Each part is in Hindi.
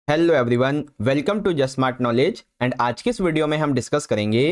Hello everyone, welcome to just smart knowledge. And आज के इस वीडियो में हम डिस्कस करेंगे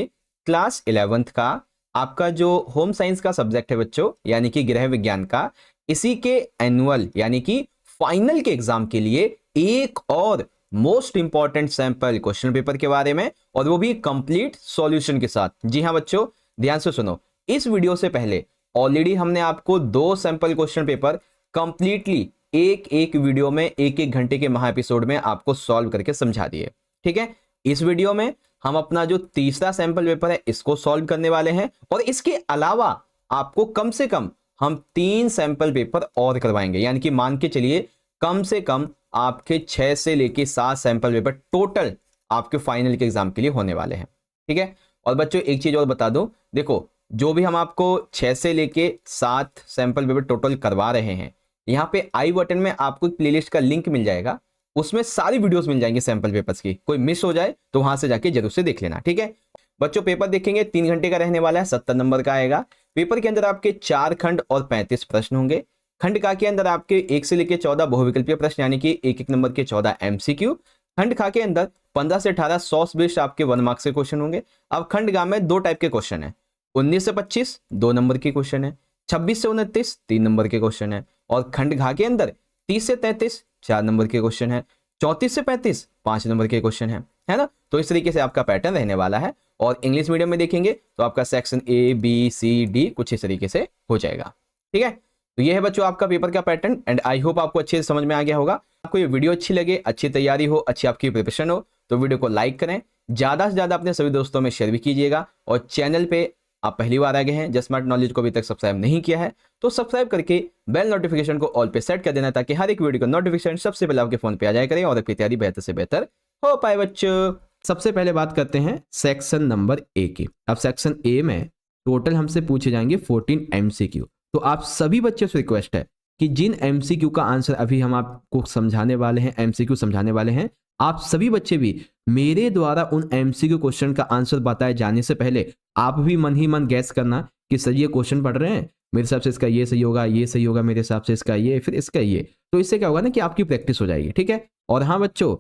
क्लास 11th का आपका जो होम साइंस का सब्जेक्ट है बच्चों, यानी कि गृह विज्ञान का, इसी के एनुअल यानी कि फाइनल के एग्जाम के लिए एक और most important sample question paper के बारे में, और वो भी कंप्लीट सॉल्यूशन के साथ। जी हाँ बच्चों, ध्यान से सुनो। इस वीडियो से पहले ऑलरेडी हमने आपको 2 सैंपल क्वेश्चन पेपर कंप्लीटली एक एक वीडियो में एक एक घंटे के महा एपिसोड में आपको सॉल्व करके समझा दिए। ठीक है, इस वीडियो में हम अपना जो तीसरा सैंपल पेपर है इसको सॉल्व करने वाले हैं, और इसके अलावा आपको कम से कम हम 3 सैंपल पेपर और करवाएंगे, यानी कि मान के चलिए कम से कम आपके 6 से लेके 7 सैंपल पेपर टोटल आपके फाइनल के एग्जाम के लिए होने वाले हैं। ठीक है, और बच्चों एक चीज और बता दूं, देखो जो भी हम आपको 6 से लेके 7 सैंपल पेपर टोटल करवा रहे हैं, यहाँ पे आई बटन में आपको प्लेलिस्ट का लिंक मिल जाएगा, उसमें सारी वीडियोस मिल जाएंगे सैंपल पेपर्स की। कोई मिस हो जाए तो वहां से जाके जरूर से देख लेना। ठीक है बच्चों, पेपर देखेंगे 3 घंटे का रहने वाला है, 70 नंबर का आएगा। पेपर के अंदर आपके 4 खंड और 35 प्रश्न होंगे। खंड का के अंदर आपके 1 से लेकर 14 बहुविकल्पीय प्रश्न, यानी कि एक एक नंबर के 14 MCQ। खंड खा के अंदर 15 से 18 100 बेस्ड आपके 1 मार्क्स के क्वेश्चन होंगे। अब खंड गा में 2 टाइप के क्वेश्चन है, 19 से 25 2 नंबर के क्वेश्चन है, 26 से 29 3 नंबर के क्वेश्चन है, और खंड घा के अंदर 30 से 33 4 नंबर के क्वेश्चन है, 34 से 35 5 नंबर के क्वेश्चन है ना। तो इस तरीके से आपका पैटर्न रहने वाला है। और इंग्लिश मीडियम में देखेंगे तो आपका section A B C D कुछ इस तरीके से हो जाएगा। ठीक है, तो ये है बच्चों आपका पेपर का पैटर्न, एंड आई होप आपको अच्छे से समझ में आ गया होगा। आपको ये वीडियो अच्छी लगे, अच्छी तैयारी हो, अच्छी आपकी प्रिपरेशन हो, तो वीडियो को लाइक करें, ज्यादा से ज्यादा अपने सभी दोस्तों में शेयर भी कीजिएगा। और चैनल पे आप पहली बार आ गए हैं, जस्ट स्मार्ट नॉलेज को अभी तक सब्सक्राइब नहीं किया है तो सब्सक्राइब करके बेल नोटिफिकेशन को ऑल पे सेट कर देना, ताकि हर एक वीडियो का नोटिफिकेशन सबसे पहले आपके फोन पे आ जाया करे और आपकी तैयारी बेहतर से बेहतर हो पाए बच्चों। सबसे पहले बात करते हैं सेक्शन नंबर ए की। अब सेक्शन ए में टोटल हमसे पूछे जाएंगे 14 MCQ। तो आप सभी बच्चों से रिक्वेस्ट है कि जिन MCQ का आंसर अभी हम आपको समझाने वाले हैं, MCQ समझाने वाले हैं, आप सभी बच्चे भी मेरे द्वारा उन MCQ क्वेश्चन का आंसर बताए जाने से पहले आप भी मन ही मन गैस करना कि सर ये क्वेश्चन पढ़ रहे हैं, मेरे हिसाब से इसका ये सही होगा, ये सही होगा, मेरे हिसाब से इसका ये, फिर इसका ये। तो इससे क्या होगा ना कि आपकी प्रैक्टिस हो जाएगी। ठीक है, और हाँ बच्चों,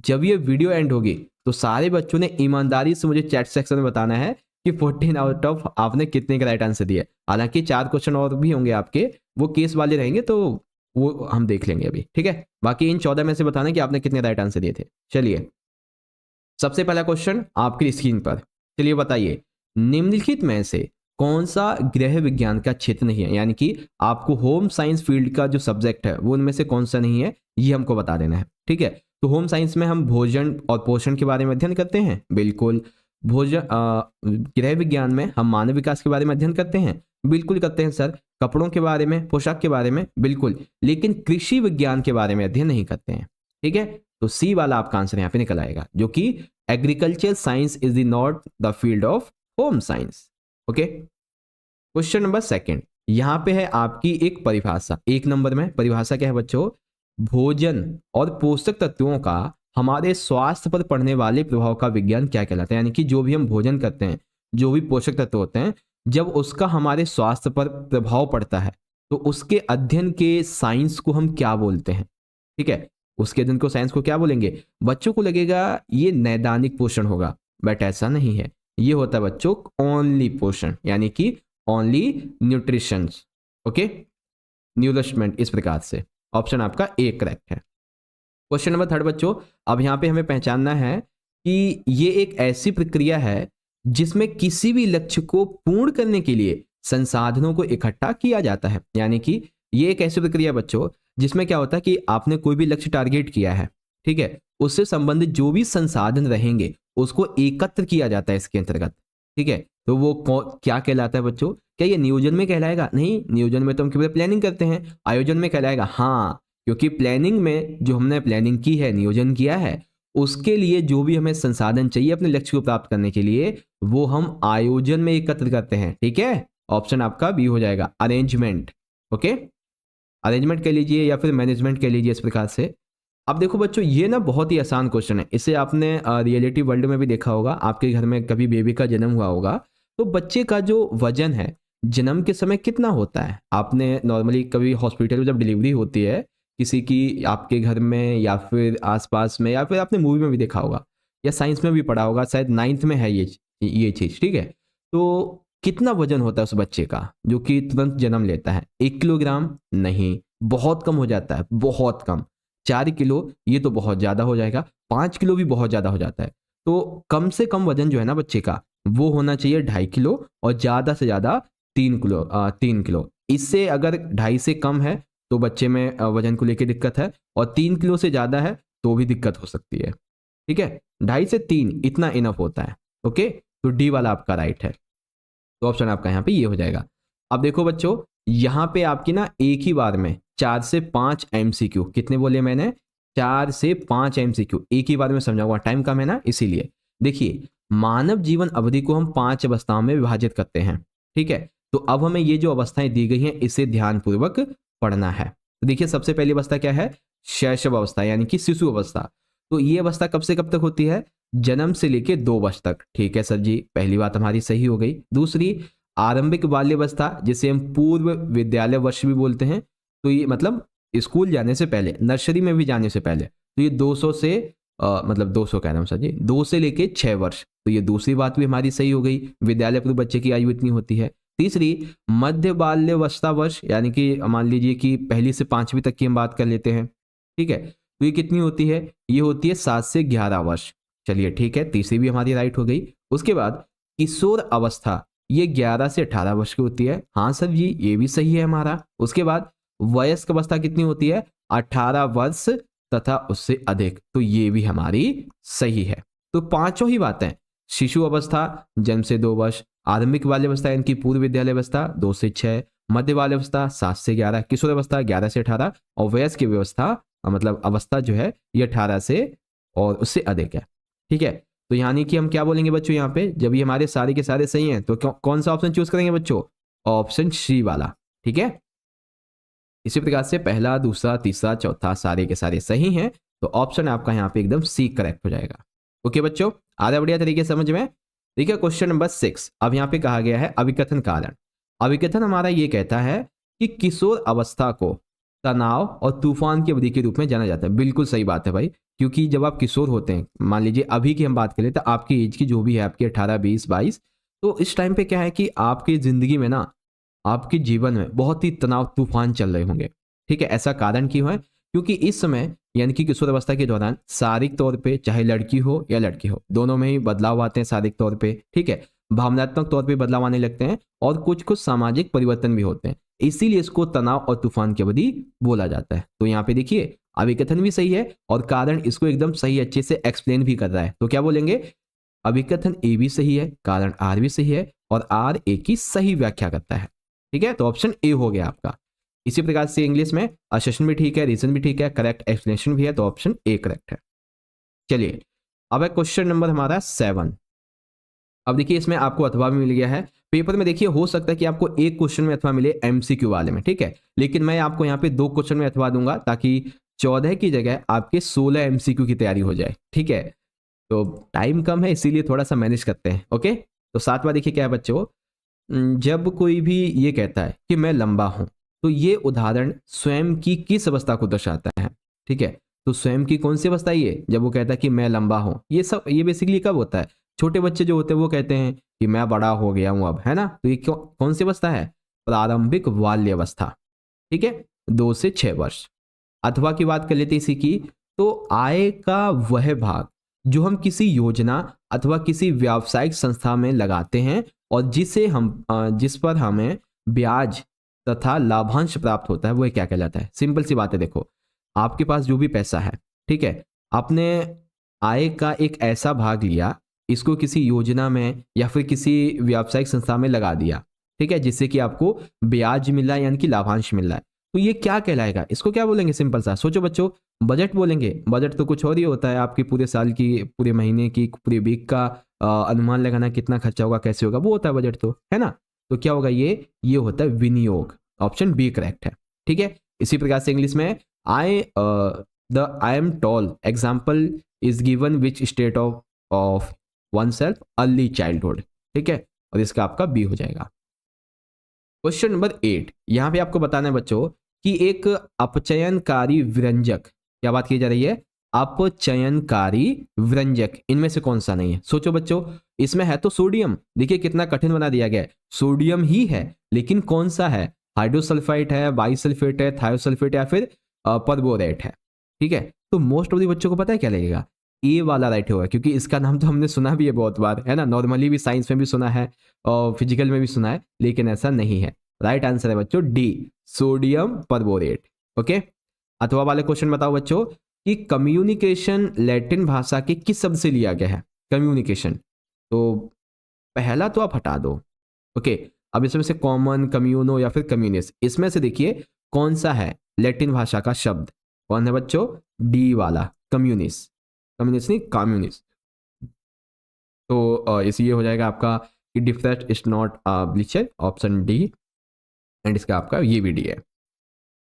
जब ये वीडियो एंड होगी तो सारे बच्चों ने ईमानदारी से मुझे चैट सेक्शन में बताना है कि 14 आउट ऑफ आपने कितने का राइट आंसर दिया। हालांकि 4 क्वेश्चन और भी होंगे आपके, वो केस वाले रहेंगे, तो वो हम देख लेंगे अभी। ठीक है, बाकी इन 14 में से बताना कि आपने कितने राइट आंसर दिए थे। चलिए, सबसे पहला क्वेश्चन आपकी स्क्रीन पर। चलिए बताइए, निम्नलिखित में से कौन सा गृह विज्ञान का क्षेत्र नहीं है, यानी कि आपको होम साइंस फील्ड का जो सब्जेक्ट है वो उनमें से कौन सा नहीं है, ये हमको बता देना है। ठीक है, तो होम साइंस में हम भोजन और पोषण के बारे में अध्ययन करते हैं, बिल्कुल। भोजन गृह विज्ञान में हम मानव विकास के बारे में अध्ययन करते हैं, बिल्कुल करते हैं सर। कपड़ों के बारे में, पोशाक के बारे में, बिल्कुल। लेकिन कृषि विज्ञान के बारे में अध्ययन नहीं करते हैं। ठीक है, तो सी वाला आपका आंसर यहाँ पे निकल आएगा, जो कि agriculture science is the not the field of home science. Okay, question number second, यहां पे है आपकी एक परिभाषा। 1 नंबर में परिभाषा क्या है बच्चों? भोजन और पोषक तत्वों का हमारे स्वास्थ्य पर पड़ने वाले प्रभाव का विज्ञान क्या कहलाता है, यानी कि जो भी हम भोजन करते हैं, जो भी पोषक तत्व होते हैं, जब उसका हमारे स्वास्थ्य पर प्रभाव पड़ता है तो उसके अध्ययन के साइंस को हम क्या बोलते हैं। ठीक है, उसके अध्ययन को साइंस को क्या बोलेंगे? बच्चों को लगेगा ये नैदानिक पोषण होगा, बट ऐसा नहीं है। ये होता है बच्चों ओनली पोषण, यानी कि ओनली न्यूट्रिशन। ओके, न्यूरिशमेंट, इस प्रकार से ऑप्शन आपका ए करेक्ट है। क्वेश्चन नंबर 3 बच्चों, अब यहां पे हमें पहचानना है कि ये एक ऐसी प्रक्रिया है जिसमें किसी भी लक्ष्य को पूर्ण करने के लिए संसाधनों को इकट्ठा किया जाता है। यानी कि ये एक ऐसी प्रक्रिया बच्चों जिसमें क्या होता है कि आपने कोई भी लक्ष्य टारगेट किया है, ठीक है, उससे संबंधित जो भी संसाधन रहेंगे उसको एकत्र किया जाता है इसके अंतर्गत। ठीक है, तो वो क्या कहलाता है बच्चों? क्या ये नियोजन में कहलाएगा? नहीं, नियोजन में तो हम केवल प्लानिंग करते हैं। आयोजन में कहलाएगा? हाँ, क्योंकि प्लानिंग में जो हमने प्लानिंग की है, नियोजन किया है, उसके लिए जो भी हमें संसाधन चाहिए अपने लक्ष्य को प्राप्त करने के लिए, वो हम आयोजन में एकत्र करते हैं। ठीक है, ऑप्शन आपका बी हो जाएगा, अरेंजमेंट। ओके, अरेंजमेंट कह लीजिए या फिर मैनेजमेंट कह लीजिए, इस प्रकार से। अब देखो बच्चों, ये ना बहुत ही आसान क्वेश्चन है, इसे आपने रियलिटी वर्ल्ड में भी देखा होगा। आपके घर में कभी बेबी का जन्म हुआ होगा तो बच्चे का जो वजन है जन्म के समय कितना होता है? आपने नॉर्मली कभी हॉस्पिटल में जब डिलीवरी होती है, किसी की आपके घर में या फिर आसपास में, या फिर आपने मूवी में भी देखा होगा या साइंस में भी पढ़ा होगा, शायद 9th में है ये चीज़, ठीक है। तो कितना वजन होता है उस बच्चे का जो कि तुरंत जन्म लेता है? 1 किलोग्राम नहीं, बहुत कम हो जाता है, बहुत कम। 4 किलो ये तो बहुत ज़्यादा हो जाएगा, 5 किलो भी बहुत ज़्यादा हो जाता है। तो कम से कम वजन जो है ना बच्चे का, वो होना चाहिए 2.5 किलो, और ज़्यादा से ज़्यादा 3 किलो। 3 किलो, इससे अगर 2.5 से कम है तो बच्चे में वजन को लेकर दिक्कत है, और 3 किलो से ज़्यादा है तो भी दिक्कत हो सकती है, ठीक है। 2.5 से 3 इतना इनफ होता है, ओके। तो डी वाला आपका राइट है, तो ऑप्शन आपका यहाँ पे ये हो जाएगा। अब देखो बच्चों, यहाँ पे आपकी ना एक ही बार में 4 से 5 एमसीक्यू, कितने बोले मैंने? 4 से 5 एमसीक्यू एक ही बार में समझाऊंगा, टाइम कम है ना इसीलिए। देखिए, मानव जीवन अवधि को हम 5 अवस्थाओं में विभाजित करते हैं, ठीक है। तो अब हमें ये जो अवस्थाएं दी गई हैं इसे ध्यानपूर्वक पढ़ना है। तो देखिए, सबसे पहली अवस्था क्या है? शैशव अवस्था, यानी कि शिशु अवस्था। तो ये अवस्था कब से कब तक होती है? जन्म से लेके 2 वर्ष तक, ठीक है सर जी, पहली बात हमारी सही हो गई। दूसरी, आरंभिक बाल्यावस्था, जिसे हम पूर्व विद्यालय वर्ष भी बोलते हैं। तो ये मतलब स्कूल जाने से पहले, नर्सरी में भी जाने से पहले, तो ये 200 से मतलब 200 कह रहा हूँ सर जी, 2 से लेके 6 वर्ष। तो ये दूसरी बात भी हमारी सही हो गई, विद्यालय पूर्व बच्चे की आयु इतनी होती है। तीसरी, मध्य बाल्यावस्था वर्ष, यानी कि मान लीजिए कि पहली से 5वीं तक की हम बात कर लेते हैं, ठीक है। तो ये कितनी होती है? ये होती है 7 से 11 वर्ष। चलिए ठीक है, तीसरी भी हमारी राइट हो गई। उसके बाद किशोर अवस्था, ये 11 से 18 वर्ष की होती है। हाँ सर जी, ये भी सही है हमारा। उसके बाद वयस्क अवस्था कितनी होती है? 18 वर्ष तथा उससे अधिक, तो ये भी हमारी सही है। तो पांचों ही बातें, शिशु अवस्था जन्म से 2 वर्ष, आरंभिक बाल्यावस्था यानी कि पूर्व विद्यालय अवस्था 2 से 6, मध्य बाल्यावस्था 7 से 11, किशोर अवस्था 11 से 18, और वयस्क व्यवस्था मतलब अवस्था जो है ये 18 से और उससे अधिक है, ठीक है। तो यानी कि हम क्या बोलेंगे बच्चों, यहाँ पे जब ये हमारे सारे के सारे सही हैं तो कौन सा ऑप्शन चूज करेंगे बच्चों? ऑप्शन सी वाला, ठीक है। इसी प्रकार से पहला, दूसरा, तीसरा, चौथा सारे के सारे सही हैं, तो ऑप्शन आपका यहाँ पे एकदम सी करेक्ट हो जाएगा। ओके बच्चों, आधा बढ़िया तरीके से समझ में। ठीक है, क्वेश्चन नंबर 6 अब यहाँ पे कहा गया है अभिकथन कारण। अभिकथन हमारा ये कहता है कि किशोर अवस्था को तनाव और तूफान की अवधि के रूप में जाना जाता है। बिल्कुल सही बात है भाई, क्योंकि जब आप किशोर होते हैं, मान लीजिए अभी की हम बात करें तो आपकी एज की जो भी है, आपकी 18, 20, 22, तो इस टाइम पे क्या है कि आपकी जिंदगी में ना, आपके जीवन में बहुत ही तनाव तूफान चल रहे होंगे, ठीक है। ऐसा कारण क्यों है? क्योंकि इस समय यानी कि किशोर अवस्था के दौरान शारीरिक तौर पे चाहे लड़की हो या लड़की हो, दोनों में ही बदलाव आते हैं शारीरिक तौर पे, ठीक है। भावनात्मक तौर पे बदलाव आने लगते हैं और कुछ कुछ सामाजिक परिवर्तन भी होते हैं, इसीलिए इसको तनाव और तूफान की अवधि बोला जाता है। तो यहाँ पे देखिए, अभिकथन भी सही है और कारण इसको एकदम सही अच्छे से एक्सप्लेन भी कर रहा है। तो क्या बोलेंगे? अभिकथन ए भी सही है, कारण आर भी सही है, और आर ए की सही व्याख्या करता है, ठीक है। तो ऑप्शन ए हो गया आपका। इसी प्रकार से इंग्लिश में असर्शन भी ठीक है, रीजन भी ठीक है, करेक्ट एक्सप्लेनेशन भी है, तो ऑप्शन ए करेक्ट है। चलिए, अब है क्वेश्चन नंबर हमारा 7। अब देखिए, इसमें आपको अथवा भी मिल गया है। पेपर में देखिए हो सकता है कि आपको एक क्वेश्चन में अथवा मिले एमसीक्यू वाले में, ठीक है, लेकिन मैं आपको यहाँ पे 2 क्वेश्चन में अथवा दूंगा ताकि 14 की जगह आपके 16 एमसीक्यू की तैयारी हो जाए, ठीक है। तो टाइम कम है इसीलिए थोड़ा सा मैनेज करते हैं, ओके। तो 7वां देखिए क्या है बच्चों, जब कोई भी ये कहता है कि मैं लंबा हूं, तो ये उदाहरण स्वयं की किस अवस्था को दर्शाता है, ठीक है। तो स्वयं की कौन सी अवस्था ये, जब वो कहता है कि मैं लंबा हूं, ये सब ये बेसिकली कब होता है? छोटे बच्चे जो होते हैं वो कहते हैं कि मैं बड़ा हो गया हूं अब, है ना। तो ये कौन सी अवस्था है? प्रारंभिक बाल्य अवस्था, ठीक है, 2 से 6 वर्ष। अथवा की बात कर लेते इसी की, तो आय का वह भाग जो हम किसी योजना अथवा किसी व्यावसायिक संस्था में लगाते हैं और जिस पर हमें ब्याज तथा लाभांश प्राप्त होता है, वो क्या कहलाता है? सिंपल सी बात है, देखो आपके पास जो भी पैसा है, ठीक है, आपने आय का एक ऐसा भाग लिया, इसको किसी योजना में या फिर किसी व्यावसायिक संस्था में लगा दिया, ठीक है, जिससे कि आपको ब्याज मिल रहा है यानी कि लाभांश मिल रहा है, तो ये क्या कहलाएगा? इसको क्या बोलेंगे? सिंपल सा सोचो बच्चों, बजट बोलेंगे। बजट तो कुछ और ही होता है, आपकी पूरे साल की, पूरे महीने की, पूरे वीक का अनुमान लगाना कितना खर्चा होगा, कैसे होगा, वो होता है बजट, तो है ना। तो क्या होगा? ये होता है विनियोग। ऑप्शन बी करेक्ट है, ठीक है। इसी प्रकार से इंग्लिश में I am tall example is given which state of one self early childhood, ठीक है, और इसका आपका बी हो जाएगा। क्वेश्चन नंबर 8, यहां पे आपको बताना है बच्चों कि एक अपचयनकारी व्यंजक, क्या बात की जा रही है, अपचयनकारी व्यंजक इनमें से कौन सा नहीं है? सोचो बच्चों, इसमें है तो सोडियम, देखिए कितना कठिन बना दिया गया है, सोडियम ही है, लेकिन कौन सा है? हाइड्रोसल्फाइड है, बाइसल्फेट है, थायोसल्फेट या फिर परबोरेट है। ठीक है, तो मोस्ट ऑफ द बच्चों को पता है क्या लगेगा, ए वाला राइट होगा, क्योंकि इसका नाम तो हमने सुना भी है बहुत बार, है ना, नॉर्मली भी साइंस में भी सुना है और फिजिकल में भी सुना है, लेकिन ऐसा नहीं है। राइट आंसर है बच्चों डी, सोडियम परबोरेट। ओके, अथवा वाले क्वेश्चन बताओ बच्चों कि कम्युनिकेशन लैटिन भाषा के किस शब्द से लिया गया है? कम्युनिकेशन, तो पहला तो आप हटा दो। ओके, अब इसमें से कॉमन, कम्यूनो या फिर कम्युनिस्ट, इसमें से देखिए कौन सा है लैटिन भाषा का शब्द? कौन है बच्चों? डी वाला, कम्युनिस्ट, कम्युनिस्ट नहीं कम्युनिस्ट। तो इस ये हो जाएगा आपका कि different is not bleacher, option D, and इसका आपका ये भी डी है।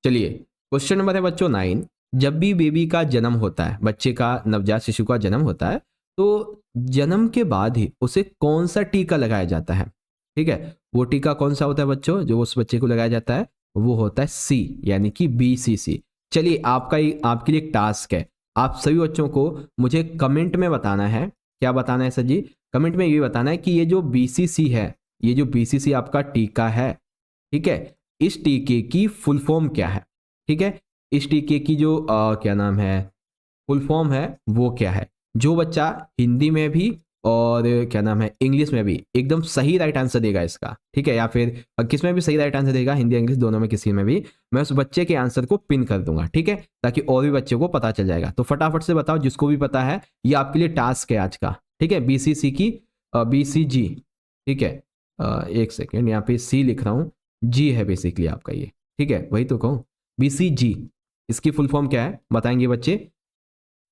चलिए क्वेश्चन नंबर है बच्चों 9, जब भी बेबी का जन्म होता है, बच्चे का, नवजात शिशु का जन्म होता है, तो जन्म के बाद ही उसे कौन सा टीका लगाया जाता है? ठीक है, वो टीका कौन सा होता है बच्चों जो उस बच्चे को लगाया जाता है? वो होता है सी, यानी कि BCC। चलिए आपके लिए एक टास्क है, आप सभी बच्चों को मुझे कमेंट में बताना है। क्या बताना है सर जी? कमेंट में ये बताना है कि ये जो BCC है, ये जो BCC आपका टीका है, ठीक है, इस टीके की फुल फॉर्म क्या है? ठीक है, इस टीके की जो क्या नाम है, फुल फॉर्म है, वो क्या है? जो बच्चा हिंदी में भी और क्या नाम है इंग्लिश में भी एकदम सही राइट आंसर देगा इसका, ठीक है, या फिर किस में भी सही राइट आंसर देगा, हिंदी इंग्लिश दोनों में किसी में भी, मैं उस बच्चे के आंसर को पिन कर दूंगा, ठीक है, ताकि और भी बच्चे को पता चल जाएगा। तो फटाफट से बताओ जिसको भी पता है, ये आपके लिए टास्क है आज का, ठीक है, BCC की BCG, ठीक है, एक सेकेंड, यहाँ पे सी लिख रहा हूँ, जी है बेसिकली आपका ये, ठीक है, वही तो कहूँ, BCG, इसकी फुल फॉर्म क्या है बताएंगे बच्चे?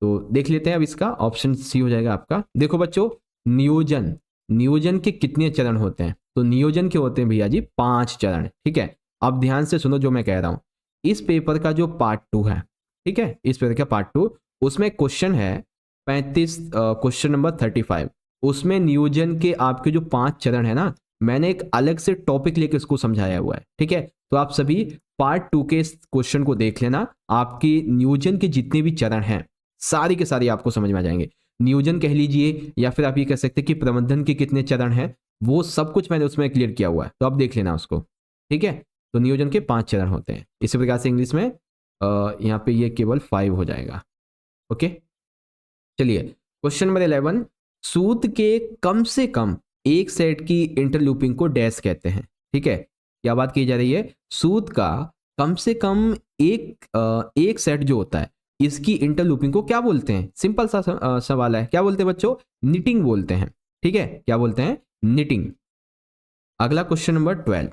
तो देख लेते हैं, अब इसका ऑप्शन सी हो जाएगा आपका। देखो बच्चों, नियोजन, नियोजन के कितने चरण होते हैं? तो नियोजन के होते हैं भैया जी 5 चरण, ठीक है। अब ध्यान से सुनो जो मैं कह रहा हूं, इस पेपर का जो पार्ट 2 है, ठीक है, इस पेपर का पार्ट 2, उसमें क्वेश्चन है 35, क्वेश्चन नंबर 35, उसमें नियोजन के आपके जो 5 चरण है ना, मैंने एक अलग से टॉपिक लेके इसको समझाया हुआ है, ठीक है। तो आप सभी पार्ट 2 के क्वेश्चन को देख लेना, आपकी नियोजन के जितने भी चरण हैं सारी के सारी आपको समझ में आ जाएंगे। नियोजन कह लीजिए या फिर आप ये कह सकते हैं कि प्रबंधन के कितने चरण हैं, वो सब कुछ मैंने उसमें क्लियर किया हुआ है, तो आप देख लेना उसको, ठीक है। तो नियोजन के 5 चरण होते हैं, इसी प्रकार से इंग्लिश में यहाँ पे ये केवल 5 हो जाएगा। ओके, चलिए क्वेश्चन नंबर 11, सूत्र के कम से कम एक सेट की इंटरलूपिंग को डैश कहते हैं, ठीक है। क्या बात की जा रही है? सूत्र का कम से कम एक सेट जो होता है, इसकी इंटरलूपिंग को क्या बोलते हैं? सिंपल सा सवाल है, क्या बोलते हैं बच्चों? निटिंग बोलते हैं, ठीक है, क्या बोलते हैं? निटिंग। अगला क्वेश्चन नंबर 12,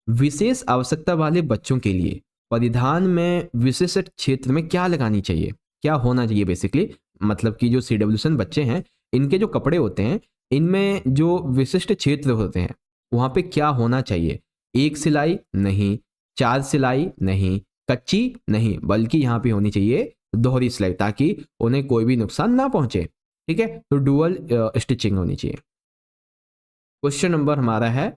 विशेष आवश्यकता वाले बच्चों के लिए परिधान में विशिष्ट क्षेत्र में क्या लगानी चाहिए, क्या होना चाहिए बेसिकली? मतलब कि जो CWSN बच्चे हैं, इनके जो कपड़े होते हैं, इनमें जो विशिष्ट क्षेत्र होते हैं, वहां पे क्या होना चाहिए? 1 सिलाई नहीं, 4 सिलाई नहीं, कच्ची नहीं, बल्कि यहाँ पे होनी चाहिए दोहरी सिलाई, ताकि उन्हें कोई भी नुकसान ना पहुंचे, ठीक है। तो डुअल स्टिचिंग होनी चाहिए। क्वेश्चन नंबर हमारा है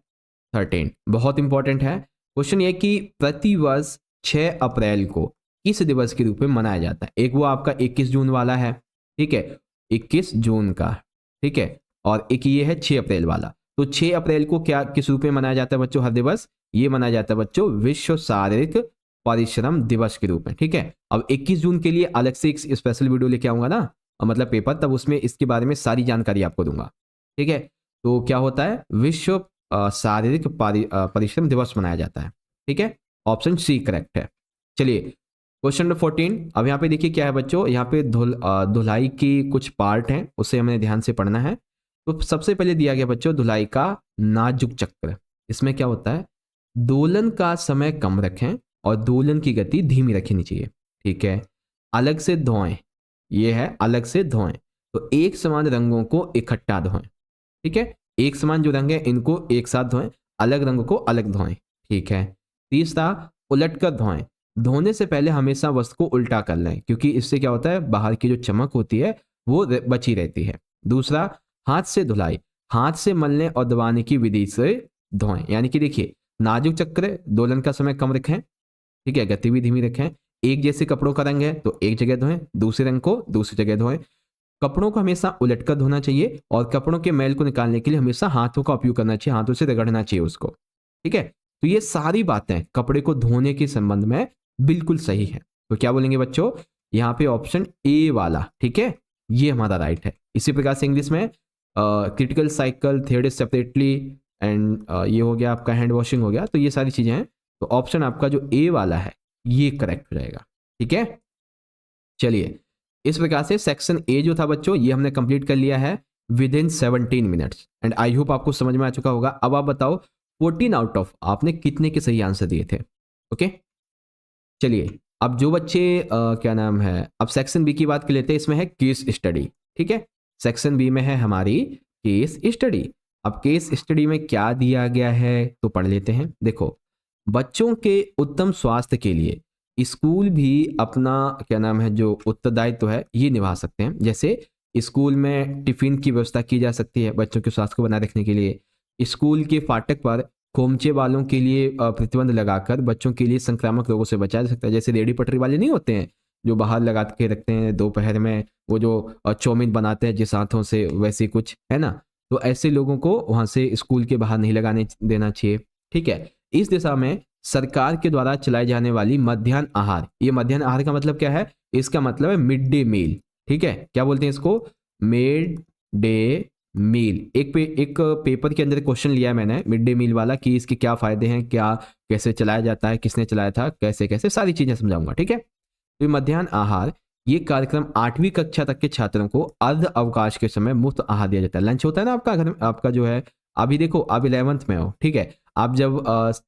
13, बहुत इंपॉर्टेंट है क्वेश्चन ये कि प्रतिवर्ष 6 अप्रैल को किस दिवस के रूप में मनाया जाता है? एक वो आपका 21 जून वाला है, ठीक है, 21 जून का, ठीक है, और एक ये है 6 अप्रैल वाला। तो 6 अप्रैल को क्या किस रूप में मनाया जाता है बच्चों? हर दिवस ये मनाया जाता है बच्चों विश्व शारीरिक परिश्रम दिवस के रूप में, ठीक है। अब 21 जून के लिए अलग से एक स्पेशल वीडियो लेके आऊंगा ना, मतलब पेपर, तब उसमें इसके बारे में सारी जानकारी आपको दूंगा, ठीक है। तो क्या होता है? विश्व शारीरिक परिश्रम दिवस मनाया जाता है, ठीक है, ऑप्शन सी करेक्ट है। चलिए क्वेश्चन नंबर 14, अब यहाँ पे देखिए क्या है बच्चों, यहाँ पे धुलाई की कुछ पार्ट हैं, उसे हमें ध्यान से पढ़ना है। तो सबसे पहले दिया गया बच्चों धुलाई का नाजुक चक्र, इसमें क्या होता है? दोलन का समय कम रखें और दोलन की गति धीमी रखनी चाहिए, ठीक है। अलग से धोएं, ये है अलग से धोएं, तो एक समान रंगों को इकट्ठा धोएं, ठीक है, एक समान जो रंग है इनको एक साथ धोएं, अलग रंग को अलग धोएं, ठीक है। तीसरा, उलट कर धोएं, धोने से पहले हमेशा वस्त्र को उल्टा कर लें, क्योंकि इससे क्या होता है, बाहर की जो चमक होती है वो बची रहती है। दूसरा, हाथ से धुलाई, हाथ से मलने और दबाने की विधि से धोएं, यानी कि देखिए नाजुक चक्र, दोलन का समय कम रखें, ठीक है, गति भी धीमी रखें। एक जैसे कपड़ों का रंग है तो एक जगह धोएं, दूसरे रंग को दूसरी जगह धोएं। कपड़ों को हमेशा उलटकर धोना चाहिए और कपड़ों के मैल को निकालने के लिए हमेशा हाथों का उपयोग करना चाहिए, हाथों से रगड़ना चाहिए उसको। ठीक है, तो ये सारी बातें कपड़े को धोने के संबंध में बिल्कुल सही है। तो क्या बोलेंगे बच्चों, यहाँ पे ऑप्शन ए वाला, ठीक है, ये हमारा राइट है। इसी प्रकार से इंग्लिश में critical cycle, thread separately and ये हो गया आपका हैंड वॉशिंग हो गया। तो ये सारी चीजें हैं, तो ऑप्शन आपका जो ए वाला है ये करेक्ट हो जाएगा। ठीक है, चलिए इस प्रकार से सेक्शन ए जो था बच्चों ये हमने कंप्लीट कर लिया है with in 17 minutes and I hope आपको समझ में आ चुका होगा। अब आप बताओ 14 आउट ऑफ आपने कितने के सही आंसर दिए थे। ओके, चलिए अब जो बच्चे क्या नाम है, अब सेक्शन बी की बात कर लेते हैं। इसमें है केस स्टडी। ठीक है, सेक्शन बी में है हमारी केस स्टडी। अब केस स्टडी में क्या दिया गया है तो पढ़ लेते हैं। देखो, बच्चों के उत्तम स्वास्थ्य के लिए स्कूल भी अपना क्या नाम है जो उत्तरदायित्व है ये निभा सकते हैं। जैसे स्कूल में टिफिन की व्यवस्था की जा सकती है बच्चों के स्वास्थ्य को बनाए रखने के लिए। स्कूल के फाटक पर खोमचे वालों के लिए प्रतिबंध लगाकर बच्चों के लिए संक्रामक रोगों से बचाया जा सकता है। जैसे रेडी पटरी वाले नहीं होते हैं जो बाहर लगा के रखते हैं दोपहर में, वो जो चौमिन बनाते हैं जिस हाथों से, वैसे कुछ है ना, तो ऐसे लोगों को वहां से स्कूल के बाहर नहीं लगाने देना चाहिए। ठीक है, इस दिशा में सरकार के द्वारा चलाई जाने वाली मध्याह्न आहार, ये मध्याह्न आहार का मतलब क्या है, इसका मतलब है मिड डे मील। ठीक है, क्या बोलते हैं इसको, मिड डे मील। एक पेपर के अंदर क्वेश्चन लिया है मैंने मिड डे मील वाला कि इसके क्या फायदे हैं, क्या कैसे चलाया जाता है, किसने चलाया था, कैसे कैसे सारी चीजें समझाऊंगा। ठीक है, तो मध्याह्न आहार ये कार्यक्रम 8वीं कक्षा तक के छात्रों को अर्ध अवकाश के समय मुफ्त आहार दिया जाता है। लंच होता है ना आपका घर, आपका जो है अभी देखो आप 11th में हो। ठीक है, आप जब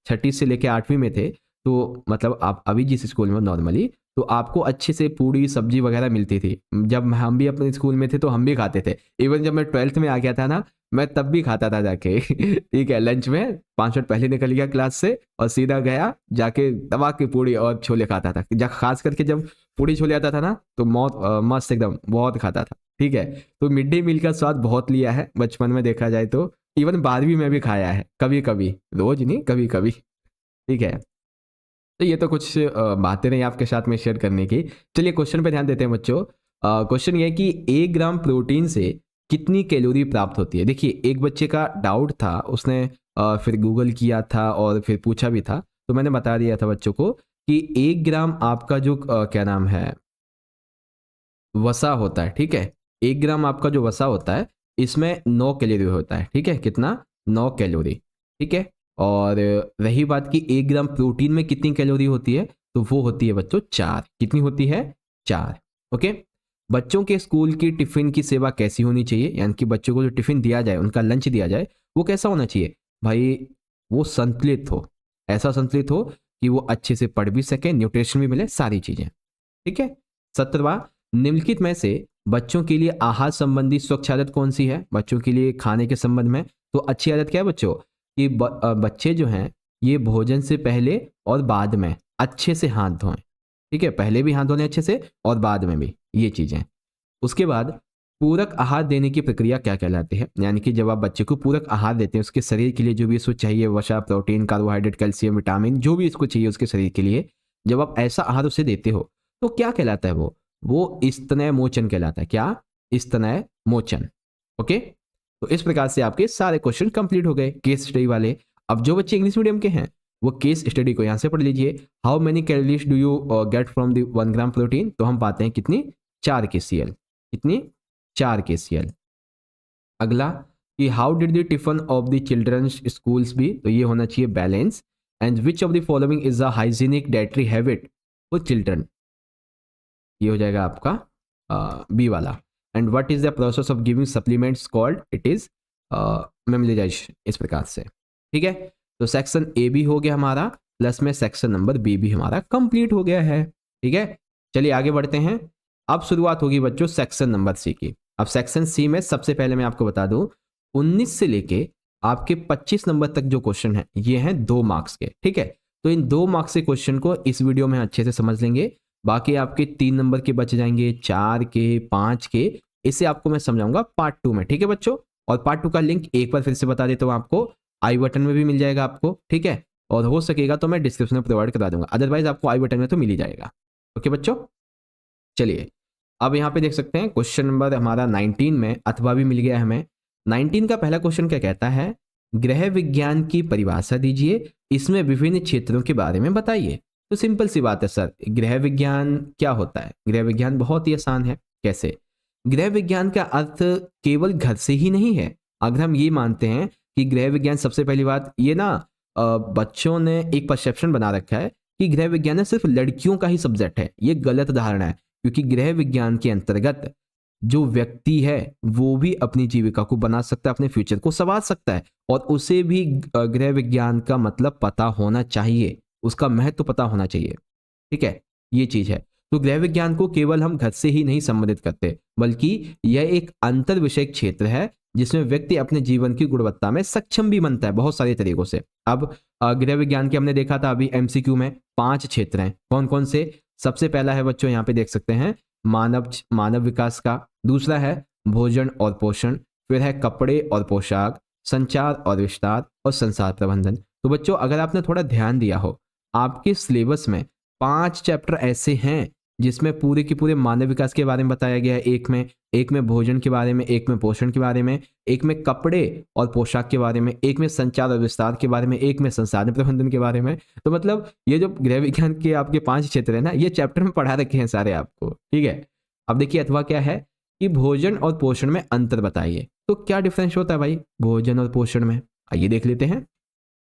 6ठी से लेके 8वीं में थे तो मतलब आप अभी जिस स्कूल में हो नॉर्मली, तो आपको अच्छे से पूरी सब्जी वगैरह मिलती थी। जब हम भी अपने स्कूल में थे तो हम भी खाते थे। इवन जब मैं 12th में आ गया था ना, मैं तब भी खाता था जाके ठीक है, लंच में 5 मिनट पहले निकल गया क्लास से और सीधा गया जाके दबा के पूड़ी और छोले खाता था। जब खास करके जब पूड़ी छोले आता था ना तो मस्त एकदम बहुत खाता था। ठीक है, तो मिड डे मील का स्वाद बहुत लिया है बचपन में, देखा जाए तो इवन 12वीं में भी खाया है, कभी कभी, रोज नहीं कभी कभी। ठीक है, तो ये तो कुछ बातें रही आपके साथ में शेयर करने की। चलिए क्वेश्चन पे ध्यान देते हैं बच्चों। क्वेश्चन ये है कि 1 ग्राम प्रोटीन से कितनी कैलोरी प्राप्त होती है। देखिए, एक बच्चे का डाउट था, उसने फिर गूगल किया था और फिर पूछा भी था, तो मैंने बता दिया था बच्चों को कि 1 ग्राम आपका जो क्या नाम है वसा होता है। ठीक है, 1 ग्राम आपका जो वसा होता है इसमें 9 कैलोरी होता है। ठीक है, कितना, 9 कैलोरी। ठीक है, और रही बात कि 1 ग्राम प्रोटीन में कितनी कैलोरी होती है, तो वो होती है बच्चों 4। कितनी होती है, 4। ओके, बच्चों के स्कूल की टिफिन की सेवा कैसी होनी चाहिए, यानी कि बच्चों को जो टिफिन दिया जाए, उनका लंच दिया जाए, वो कैसा होना चाहिए भाई, वो संतुलित हो, ऐसा संतुलित हो कि वो अच्छे से पढ़ भी सके, न्यूट्रिशन भी मिले, सारी चीजें। ठीक है, 17वां, निम्नलिखित में से बच्चों के लिए आहार संबंधी स्वच्छ आदत कौन सी है। बच्चों के लिए खाने के संबंध में तो अच्छी आदत क्या है बच्चों, कि बच्चे जो हैं ये भोजन से पहले और बाद में अच्छे से हाथ धोएं। ठीक है, पहले भी हाथ धोने अच्छे से और बाद में भी, ये चीजें। उसके बाद पूरक आहार देने की प्रक्रिया क्या कहलाती है, यानी कि जब आप बच्चे को पूरक आहार देते हैं, उसके शरीर के लिए जो भी इसको चाहिए, वसा, प्रोटीन, कार्बोहाइड्रेट, कैल्शियम, विटामिन, जो भी इसको चाहिए उसके शरीर के लिए, जब आप ऐसा आहार उसे देते हो तो क्या कहलाता है वो स्तनय मोचन कहलाता है। क्या, स्तनय मोचन। ओके, तो इस प्रकार से आपके सारे क्वेश्चन कंप्लीट हो गए केस स्टडी वाले। अब जो बच्चे इंग्लिश मीडियम के हैं वो केस स्टडी को यहां से पढ़ लीजिए। How many calories do you get from the 1 gram protein, तो हम पाते हैं कितनी, 4 kcal। कितनी, 4 kcal। अगला कि how did the tiffin of the childrens schools be, तो ये होना चाहिए balance. And which of the following is a hygienic dietary habit for children, ये हो जाएगा आपका बी वाला। And what is the process of giving supplements called, it is memorization, इस प्रकार से। ठीक है, तो सेक्शन ए भी हो गया हमारा, प्लस में सेक्शन नंबर बी भी हमारा कंप्लीट हो गया है। ठीक है, चलिए आगे बढ़ते हैं। अब शुरुआत होगी बच्चों सेक्शन नंबर सी की। अब सेक्शन सी में सबसे पहले मैं आपको बता दूं 19 से लेके आपके 25 नंबर तक जो क्वेश्चन है ये हैं 2 मार्क्स के। ठीक है, तो इन 2 मार्क्स के क्वेश्चन को इस वीडियो में अच्छे से समझ लेंगे। बाकी आपके 3 नंबर के बच जाएंगे, 4 के, 5 के, इसे आपको मैं समझाऊंगा पार्ट 2 में। ठीक है बच्चों, और पार्ट 2 का लिंक एक बार फिर से बता देता हूं आपको, आई बटन में भी मिल जाएगा आपको। ठीक है, और हो सकेगा तो मैं डिस्क्रिप्शन में प्रोवाइड करा दूंगा, अदरवाइज आपको आई बटन में तो मिल ही जाएगा। ओके बच्चों, चलिए अब यहाँ पे देख सकते हैं क्वेश्चन नंबर हमारा 19 में अथवा भी मिल गया हमें। 19 का पहला क्वेश्चन क्या कहता है, गृह विज्ञान की परिभाषा दीजिए, इसमें विभिन्न क्षेत्रों के बारे में बताइए। तो सिंपल सी बात है सर, गृह विज्ञान क्या होता है? गृह विज्ञान बहुत ही आसान है। कैसे? गृह विज्ञान का अर्थ केवल घर से ही नहीं है। अगर हम ये मानते हैं कि गृह विज्ञान, सबसे पहली बात ये ना बच्चों ने एक परसेप्शन बना रखा है कि गृह विज्ञान सिर्फ लड़कियों का ही सब्जेक्ट है। ये गलत धारणा है, क्योंकि गृह विज्ञान के अंतर्गत जो व्यक्ति है वो भी अपनी जीविका को बना सकता है, अपने फ्यूचर को संवार सकता है, और उसे भी गृह विज्ञान का मतलब पता होना चाहिए, उसका महत्व पता होना चाहिए। ठीक है, ये चीज है। तो गृह विज्ञान को केवल हम घर से ही नहीं संबंधित करते, बल्कि यह एक अंतर विषयक क्षेत्र है जिसमें व्यक्ति अपने जीवन की गुणवत्ता में सक्षम भी बनता है बहुत सारे तरीकों से। अब गृह विज्ञान के हमने देखा था अभी एमसीक्यू में 5 क्षेत्र हैं। कौन कौन से? सबसे पहला है बच्चों, यहाँ पे देख सकते हैं, मानव विकास का। दूसरा है भोजन और पोषण। फिर है कपड़े और पोशाक, संचार और विस्तार, और संसार प्रबंधन। तो बच्चों अगर आपने थोड़ा ध्यान दिया हो, आपके सिलेबस में 5 चैप्टर ऐसे हैं जिसमें पूरे के पूरे मानव विकास के बारे में बताया गया है। एक में भोजन के बारे में, एक में पोषण के बारे में, एक में कपड़े और पोशाक के बारे में, एक में संचार और विस्तार के बारे में, एक में संसाधन प्रबंधन के बारे में। तो मतलब ये जो गृह विज्ञान के आपके 5 क्षेत्र है ना, ये चैप्टर में पढ़ा रखे हैं सारे आपको। ठीक है, अब देखिए अथवा क्या है कि भोजन और पोषण में अंतर बताइए। तो क्या डिफरेंस होता है भाई भोजन और पोषण में? आइए देख लेते हैं।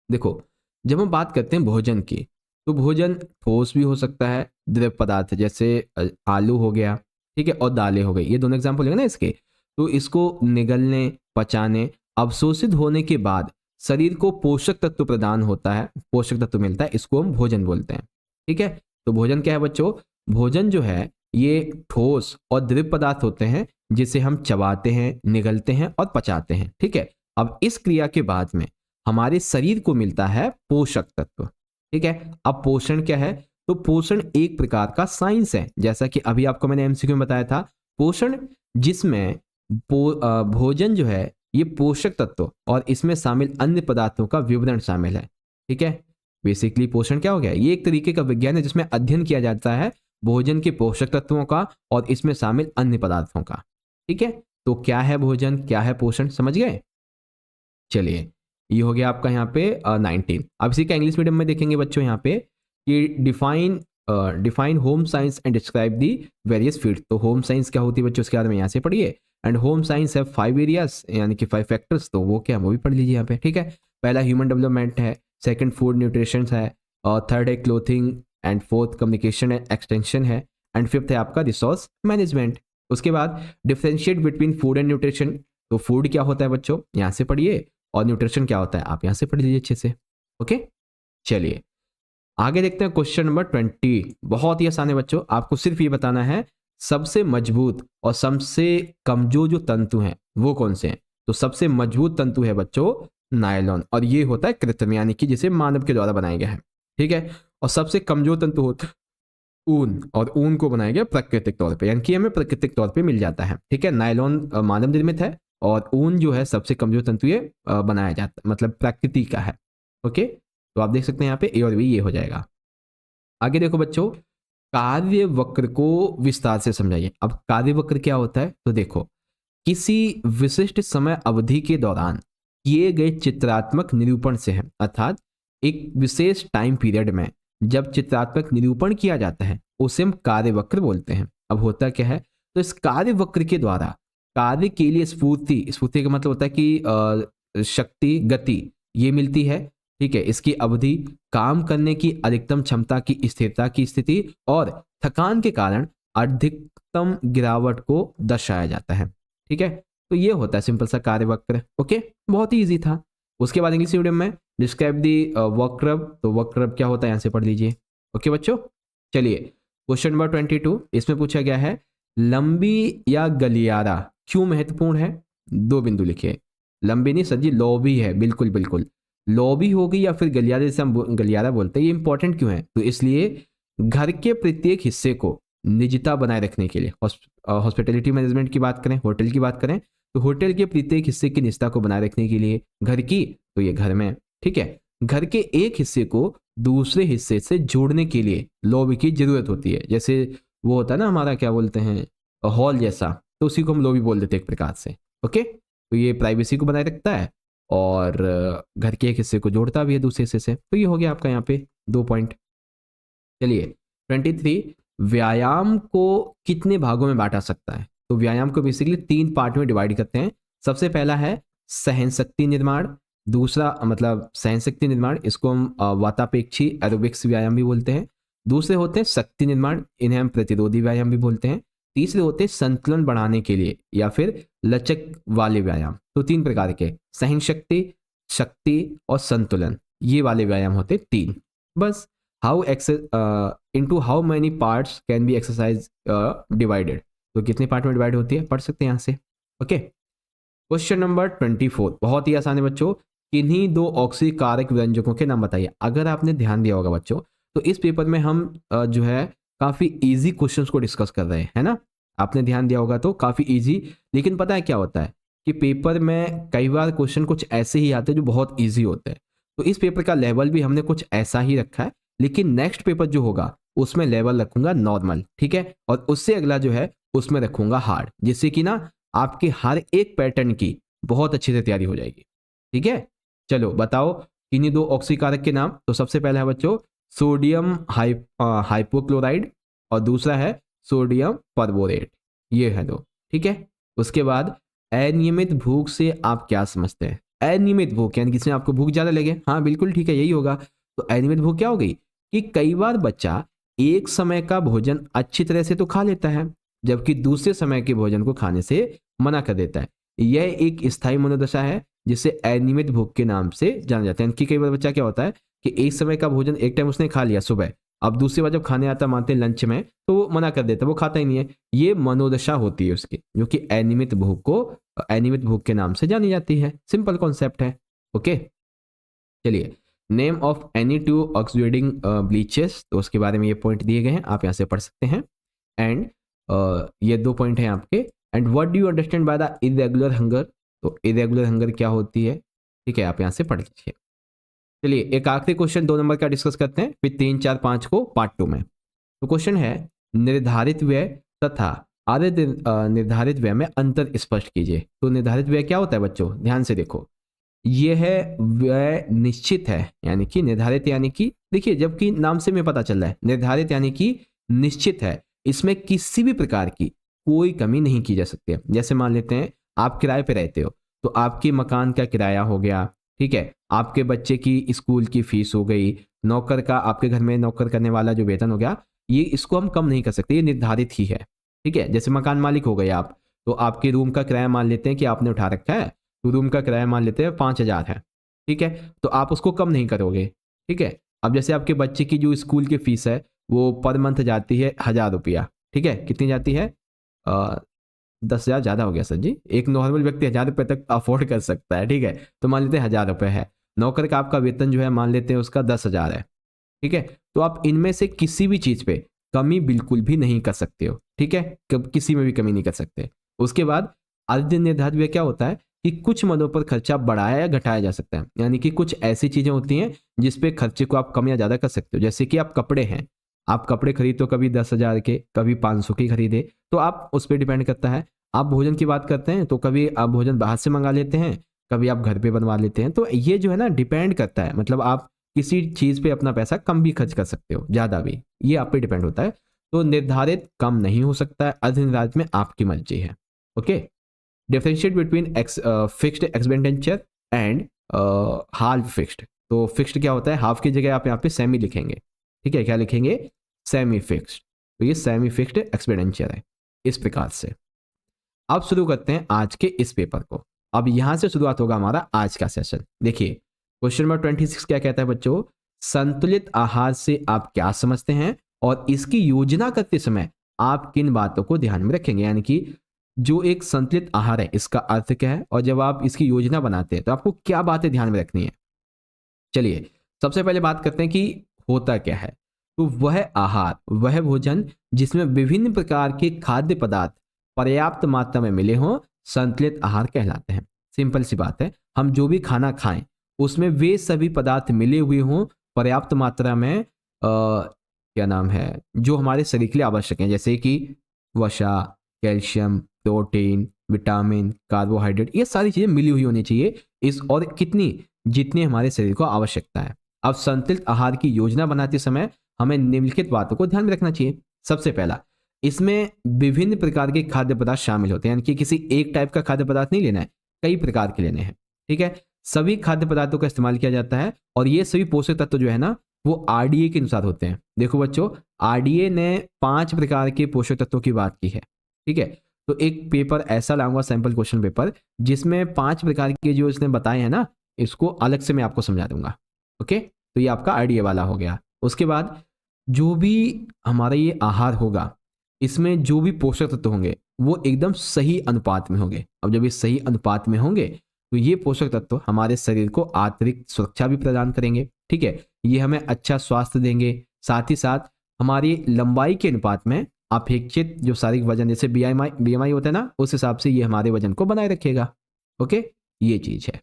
देखो, जब हम बात करते हैं भोजन की, तो भोजन ठोस भी हो सकता है, द्रव पदार्थ जैसे आलू हो गया, ठीक है, और दालें हो गई। ये दोनों एग्जाम्पल है ना इसके। तो इसको निगलने, पचाने, अवशोषित होने के बाद शरीर को पोषक तत्व प्रदान होता है, पोषक तत्व मिलता है, इसको हम भोजन बोलते हैं। ठीक है, तो भोजन क्या है बच्चों? भोजन जो है ये ठोस और द्रव पदार्थ होते हैं जिसे हम चबाते हैं, निगलते हैं और पचाते हैं। ठीक है, अब इस क्रिया के बाद में हमारे शरीर को मिलता है पोषक तत्व। ठीक है, अब पोषण क्या है? तो पोषण एक प्रकार का साइंस है, जैसा कि अभी आपको मैंने एमसीक्यू में बताया था। पोषण जिसमें भोजन जो है ये पोषक तत्व और इसमें शामिल अन्य पदार्थों का विवरण शामिल है। ठीक है, बेसिकली पोषण क्या हो गया? ये एक तरीके का विज्ञान है जिसमें अध्ययन किया जाता है भोजन के पोषक तत्वों का और इसमें शामिल अन्य पदार्थों का। ठीक है, तो क्या है भोजन, क्या है पोषण, समझ गए? चलिए, ये हो गया आपका यहाँ पे 19। अब इसी का इंग्लिश मीडियम में देखेंगे बच्चों यहाँ पे कि define home science and describe the various field. तो होम साइंस क्या होती है बच्चों, उसके बारे में यहाँ से पढ़िए। एंड होम साइंस है 5 एरियाज, यानी कि 5 फैक्टर्स। तो वो क्या, वो भी पढ़ लीजिए यहाँ पे। ठीक है, पहला ह्यूमन डेवलपमेंट है, सेकंड फूड न्यूट्रिशन है, और थर्ड है clothing, and fourth communication and extension है, एंड फिफ्थ है आपका रिसोर्स मैनेजमेंट। उसके बाद differentiate between food and nutrition. तो फूड क्या होता है बच्चों, यहाँ से पढ़िए, और न्यूट्रिशन क्या होता है आप यहाँ से पढ़ लीजिए अच्छे से। ओके, चलिए आगे देखते हैं क्वेश्चन नंबर 20। बहुत ही आसान है बच्चों, आपको सिर्फ ये बताना है सबसे मजबूत और सबसे कमजोर जो तंतु हैं वो कौन से हैं। तो सबसे मजबूत तंतु है बच्चों नायलॉन, और ये होता है कृत्रिम, यानी कि जिसे मानव के द्वारा बनाया गया है। ठीक है, और सबसे कमजोर तंतु होता है ऊन, और ऊन को बनाया गया प्राकृतिक तौर पे, यानी कि हमें प्राकृतिक तौर पे मिल जाता है। ठीक है, नायलॉन मानव निर्मित है, और ऊन जो है सबसे कमजोर तंतु ये बनाया जाता है, मतलब प्रकृति का है। ओके, तो आप देख सकते हैं यहाँ पे ए और बी ये हो जाएगा। आगे देखो बच्चों, कार्य वक्र को विस्तार से समझाइए। अब कार्य वक्र क्या होता है? तो देखो, किसी विशिष्ट समय अवधि के दौरान किए गए चित्रात्मक निरूपण से है, अर्थात एक विशेष टाइम पीरियड में जब चित्रात्मक निरूपण किया जाता है उसे हम कार्य वक्र बोलते हैं। अब होता क्या है? तो इस कार्य वक्र के द्वारा कार्य के लिए स्फूर्ति का मतलब होता है कि शक्ति, गति ये मिलती है। ठीक है, इसकी अवधि, काम करने की अधिकतम क्षमता की स्थिरता की स्थिति, और थकान के कारण अधिकतम गिरावट को दर्शाया जाता है। ठीक है, तो ये होता है सिंपल सा कार्य वक्र। ओके, बहुत ही इजी था। उसके बाद इंग्लिश मीडियम में डिस्क्राइब दी वक्रव। तो वक्रव क्या होता है यहाँ से पढ़ लीजिए। ओके बच्चों, चलिए क्वेश्चन नंबर 22, इसमें पूछा गया है लंबी या गलियारा क्यों महत्वपूर्ण है? 2 बिंदु लिखिए। लंबी नहीं सर जी, लौबी है, बिल्कुल बिल्कुल। लौबी होगी या फिर गलियारा, जैसे हम गलियारा बोलते हैं, ये इंपॉर्टेंट क्यों है? तो इसलिए घर के प्रत्येक हिस्से को निजता बनाए रखने के लिए, हॉस्पिटैलिटी मैनेजमेंट की बात करें, होटल की बात करें, तो होटल के प्रत्येक हिस्से की निजता को बनाए रखने के लिए, घर की तो ये घर में, ठीक है, घर के एक हिस्से को दूसरे हिस्से से जोड़ने के लिए लॉबी की जरूरत होती है। जैसे वो होता है ना हमारा, क्या बोलते हैं, हॉल जैसा, तो उसी को हम लॉबी बोल देते हैं एक प्रकार से। ओके, तो ये प्राइवेसी को बनाए रखता है और घर के एक हिस्से को जोड़ता भी है दूसरे हिस्से से। तो ये हो गया आपका यहाँ पे 2 पॉइंट। चलिए 23, व्यायाम को कितने भागों में बांटा सकता है? तो व्यायाम को बेसिकली 3 पार्ट में डिवाइड करते हैं। सबसे पहला है सहन शक्ति निर्माण, दूसरा मतलब सहन शक्ति निर्माण, इसको हम वातापेक्षी एरोबिक्स व्यायाम भी बोलते हैं। दूसरे होते हैं शक्ति निर्माण, इन्हें हम प्रतिरोधी व्यायाम भी बोलते हैं। तीसरे होते हैं संतुलन बढ़ाने के लिए या फिर लचक वाले व्यायाम। तो 3 प्रकार के, सहन शक्ति, शक्ति और संतुलन, ये वाले व्यायाम होते 3। बस into how many parts can be exercise divided, तो कितने पार्ट में डिवाइड होती है पढ़ सकते हैं यहाँ से। ओके, क्वेश्चन नंबर 24 बहुत ही आसान है बच्चों। किन्हीं 2 ऑक्सीकारक व्यंजकों के नाम बताइए। अगर आपने ध्यान दिया होगा बच्चों, तो इस पेपर में हम जो है काफ़ी इजी क्वेश्चंस को डिस्कस कर रहे हैं, है ना। आपने ध्यान दिया होगा तो काफ़ी इजी, लेकिन पता है क्या होता है कि पेपर में कई बार क्वेश्चन कुछ ऐसे ही आते हैं जो बहुत ईजी होते हैं। तो इस पेपर का लेवल भी हमने कुछ ऐसा ही रखा है, लेकिन नेक्स्ट पेपर जो होगा उसमें लेवल रखूंगा नॉर्मल, ठीक है, और उससे अगला जो है उसमें रखूंगा हार्ड, जिससे कि ना आपके हर एक पैटर्न की बहुत अच्छे से तैयारी हो जाएगी। ठीक है, चलो बताओ किन्हीं 2 ऑक्सीकारक के नाम। तो सबसे पहला है बच्चों सोडियम हाइपोक्लोराइड और दूसरा है सोडियम परबोरेट, ये है 2। ठीक है, उसके बाद अनियमित भूख से आप क्या समझते हैं? अनियमित भूख यानी किसी ने आपको भूख ज़्यादा लगे, हाँ बिल्कुल ठीक है, यही होगा। तो अनियमित भूख क्या हो गई कि कई बार बच्चा एक समय का भोजन अच्छी तरह से तो खा लेता है, जबकि दूसरे समय के भोजन को खाने से मना कर देता है। यह एक स्थायी मनोदशा है जिसे अनियमित भूख के नाम से जाना जाता है। कि कई बार बच्चा क्या होता है कि एक समय का भोजन एक टाइम उसने खा लिया सुबह, अब दूसरी बार जब खाने आता मानते हैं लंच में, तो वो मना कर देता है, वो खाता ही नहीं है। ये मनोदशा होती है उसकी, जो कि अनियमित भूख को अनियमित भूख के नाम से जानी जाती है। सिंपल कॉन्सेप्ट है। ओके, चलिए name of any 2 oxidizing bleaches, तो उसके बारे में ये पॉइंट दिए गए हैं, आप यहाँ से पढ़ सकते हैं। एंड ये 2 पॉइंट हैं आपके। And what do you understand by the irregular hunger, तो इरेगुलर हंगर क्या होती है, ठीक है, आप यहाँ से पढ़ लीजिए। चलिए एक आखिरी क्वेश्चन 2 नंबर का डिस्कस करते हैं, फिर 3, 4, 5 को पार्ट 2 में। तो क्वेश्चन है निर्धारित व्यय तथा आधे निर्धारित व्यय में अंतर स्पष्ट कीजिए। तो निर्धारित व्यय क्या होता है बच्चों, ध्यान से देखो, ये है व्यय निश्चित है, यानी कि निर्धारित यानी कि देखिए, जबकि नाम से में पता चल रहा है निर्धारित यानी कि निश्चित है, इसमें किसी भी प्रकार की कोई कमी नहीं की जा सकती है। जैसे मान लेते हैं आप किराए पे रहते हो, तो आपके मकान का किराया हो गया, ठीक है, आपके बच्चे की स्कूल की फीस हो गई, नौकर का आपके घर में नौकर करने वाला जो वेतन हो गया, ये इसको हम कम नहीं कर सकते, ये निर्धारित ही है। ठीक है, जैसे मकान मालिक हो गए आप, तो आपके रूम का किराया मान लेते हैं कि आपने उठा रखा है, तो रूम का किराया मान लेते हैं 5000 है, ठीक है, तो आप उसको कम नहीं करोगे। ठीक है, अब जैसे आपके बच्चे की जो स्कूल की फीस है वो पर मंथ जाती है 1000 रुपया, ठीक है, कितनी जाती है 10,000 ज़्यादा हो गया सर जी, एक नॉर्मल व्यक्ति 1000 रुपये तक अफोर्ड कर सकता है, ठीक है, तो मान लेते हैं 1000 रुपये है। नौकर का आपका वेतन जो है मान लेते हैं उसका 10,000 है, ठीक है, तो आप इनमें से किसी भी चीज़ पे कमी बिल्कुल भी नहीं कर सकते हो। ठीक है, किसी में भी कमी नहीं कर सकते। उसके बाद अर्ध निर्धारित व्यय क्या होता है कि कुछ मदों पर खर्चा बढ़ाया या घटाया जा सकता है, यानी कि कुछ ऐसी चीजें होती हैं जिसपे खर्चे को आप कम या ज्यादा कर सकते हो। जैसे कि आप कपड़े हैं, आप कपड़े खरीद तो कभी 10,000 के, कभी 500 के खरीदे, तो आप उस पर डिपेंड करता है। आप भोजन की बात करते हैं तो कभी आप भोजन बाहर से मंगा लेते हैं, कभी आप घर पे बनवा लेते हैं, तो ये जो है ना डिपेंड करता है, मतलब आप किसी चीज पे अपना पैसा कम भी खर्च कर सकते हो, ज्यादा भी, ये आप पे डिपेंड होता है। तो निर्धारित कम नहीं हो सकता है, अर्ध निर्धारित में आपकी मर्जी है। Okay, differentiate between fixed expenditure and half fixed. तो फिक्स्ड क्या होता है, हाफ की जगह आप यहाँ पे सेमी लिखेंगे, ठीक है, क्या लिखेंगे, सेमी फिक्स्ड। तो ये सेमी फिक्स्ड एक्सपेंडिचर है, इस प्रकार से। अब शुरू करते हैं आज के इस पेपर को। अब यहां से शुरुआत होगा हमारा आज का सेशन। देखिए क्वेश्चन नंबर 26 क्या कहता है बच्चों, संतुलित आहार से आप क्या समझते हैं और इसकी योजना करते समय आप किन बातों को ध्यान में रखेंगे। यानी कि जो एक संतुलित आहार है इसका अर्थ क्या है, और जब आप इसकी योजना बनाते हैं तो आपको क्या बातें ध्यान में रखनी है। चलिए सबसे पहले बात करते हैं कि होता क्या है। तो वह आहार, वह भोजन जिसमें विभिन्न प्रकार के खाद्य पदार्थ पर्याप्त मात्रा में मिले हों, संतुलित आहार कहलाते हैं। सिंपल सी बात है, हम जो भी खाना खाएं उसमें वे सभी पदार्थ मिले हुए हों पर्याप्त मात्रा में, क्या नाम है, जो हमारे शरीर के लिए आवश्यक हैं, जैसे कि वसा, कैल्शियम, प्रोटीन, विटामिन, कार्बोहाइड्रेट, ये सारी चीज़ें मिली हुई होनी चाहिए इस, और कितनी, जितनी हमारे शरीर को आवश्यकता है। अब संतुलित आहार की योजना बनाते समय हमें निम्नलिखित बातों को ध्यान में रखना चाहिए। सबसे पहला, इसमें विभिन्न प्रकार के खाद्य पदार्थ शामिल होते हैं, यानी कि किसी एक टाइप का खाद्य पदार्थ नहीं लेना है, कई प्रकार के लेने हैं। ठीक है, सभी खाद्य पदार्थों का इस्तेमाल किया जाता है और ये सभी पोषक तत्व जो है ना वो आरडीए के अनुसार होते हैं। देखो बच्चों, आरडीए ने 5 प्रकार के पोषक तत्वों की बात की है। ठीक है, तो एक पेपर ऐसा लाऊंगा, सैंपल क्वेश्चन पेपर, जिसमें 5 प्रकार के जो इसने बताए हैं ना, इसको अलग से मैं आपको समझा दूंगा। ओके, तो ये आपका आरडीए वाला हो गया। उसके बाद जो भी हमारा ये आहार होगा, इसमें जो भी पोषक तत्व होंगे वो एकदम सही अनुपात में होंगे। अब जब ये सही अनुपात में होंगे तो ये पोषक तत्व हमारे शरीर को अतिरिक्त सुरक्षा भी प्रदान करेंगे। ठीक है, ये हमें अच्छा स्वास्थ्य देंगे, साथ ही साथ हमारी लंबाई के अनुपात में अपेक्षित जो शारीरिक वजन, जैसे बीएमआई होता है ना, उस हिसाब से ये हमारे वजन को बनाए रखेगा। ओके, ये चीज है,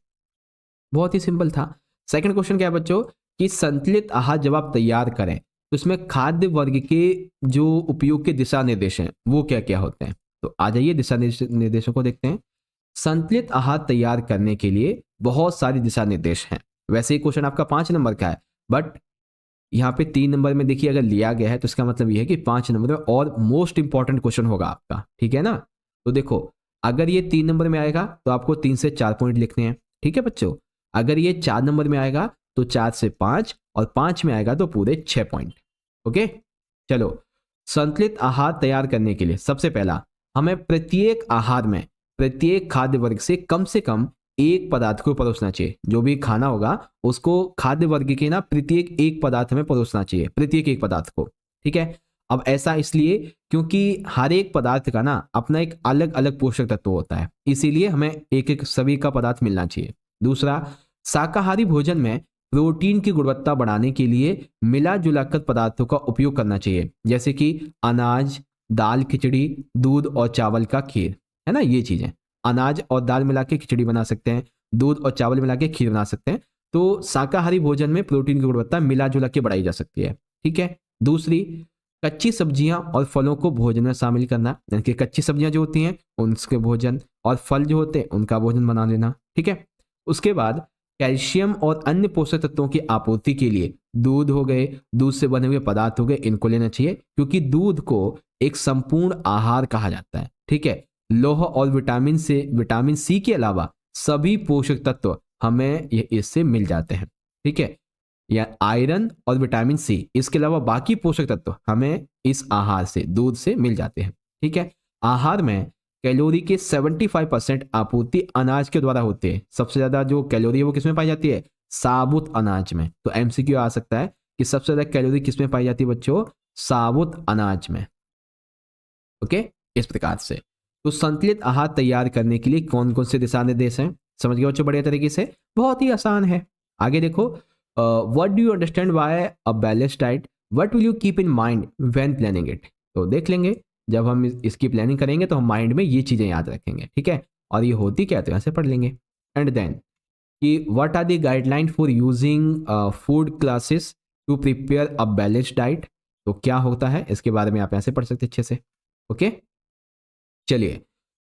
बहुत ही सिंपल था। सेकंड क्वेश्चन क्या है बच्चों, कि संतुलित आहार जब आप तैयार करें तो इसमें खाद्य वर्ग के जो उपयोग के दिशा निर्देश हैं वो क्या क्या होते हैं। तो आ जाइए दिशा निर्देशों को देखते हैं। संतुलित आहार तैयार करने के लिए बहुत सारे दिशा निर्देश हैं। वैसे ही क्वेश्चन आपका 5 नंबर का है, बट यहाँ पे 3 नंबर में देखिए अगर लिया गया है तो इसका मतलब ये है कि 5 नंबर में और मोस्ट इंपॉर्टेंट क्वेश्चन होगा आपका। ठीक है ना, तो देखो अगर ये 3 नंबर में आएगा तो आपको 3 से 4 पॉइंट लिखने हैं। ठीक है बच्चों, अगर ये 4 नंबर में आएगा तो 4 से 5, और 5 में आएगा तो पूरे 6 पॉइंट। ओके, चलो, संतुलित आहार तैयार करने के लिए सबसे पहला हमें प्रत्येक आहार में प्रत्येक खाद्य वर्ग से कम एक पदार्थ को परोसना चाहिए। जो भी खाना होगा उसको खाद्य वर्ग के ना प्रत्येक एक पदार्थ में परोसना चाहिए, प्रत्येक एक पदार्थ को। ठीक है, अब ऐसा इसलिए क्योंकि हर एक पदार्थ का ना अपना एक अलग अलग पोषक तत्व होता है, इसीलिए हमें एक एक सभी का पदार्थ मिलना चाहिए। दूसरा, शाकाहारी भोजन में प्रोटीन की गुणवत्ता बढ़ाने के लिए मिला जुला कर पदार्थों का उपयोग करना चाहिए, जैसे कि अनाज, दाल, खिचड़ी, दूध और चावल का खीर, है ना। ये चीजें अनाज और दाल मिला के खिचड़ी बना सकते हैं, दूध और चावल मिला के खीर बना सकते हैं। तो शाकाहारी भोजन में प्रोटीन की गुणवत्ता मिला जुला के बढ़ाई जा सकती है। ठीक है, दूसरी, कच्ची सब्जियां और फलों को भोजन में शामिल करना, यानी कि कच्ची सब्जियां जो होती हैं उनके भोजन, और फल जो होते हैं उनका भोजन बना लेना। ठीक है, उसके बाद कैल्शियम और अन्य पोषक तत्वों की आपूर्ति के लिए दूध हो गए, दूध से बने हुए पदार्थ हो गए, इनको लेना चाहिए, क्योंकि दूध को एक संपूर्ण आहार कहा जाता है। ठीक है, लौह और विटामिन सी के अलावा सभी पोषक तत्व हमें इससे मिल जाते हैं। ठीक है, या आयरन और विटामिन सी, इसके अलावा बाकी पोषक तत्व हमें इस आहार से, दूध से मिल जाते हैं। ठीक है, आहार में कैलोरी के 75% आपूर्ति अनाज के द्वारा होती है। सबसे ज्यादा जो कैलोरी है वो किसमें पाई जाती है, साबुत अनाज में। तो एमसीक्यू आ सकता है कि सबसे ज्यादा कैलोरी किसमें पाई जाती है बच्चों, साबुत अनाज में। ओके, इस प्रकार से तो संतुलित आहार तैयार करने के लिए कौन कौन से दिशा निर्देश हैं, समझ गए बच्चों बढ़िया तरीके से, बहुत ही आसान है। आगे देखो, what do you understand by a balanced diet, what will you keep in mind when planning it. तो देख लेंगे जब हम इसकी प्लानिंग करेंगे तो हम माइंड में ये चीजें याद रखेंगे। ठीक है, और ये होती क्या है तो यहाँ से पढ़ लेंगे। एंड देन कि what are the guideline for using food classes to prepare a balanced diet. तो क्या होता है इसके बारे में आप यहाँ से पढ़ सकते अच्छे से। ओके, चलिए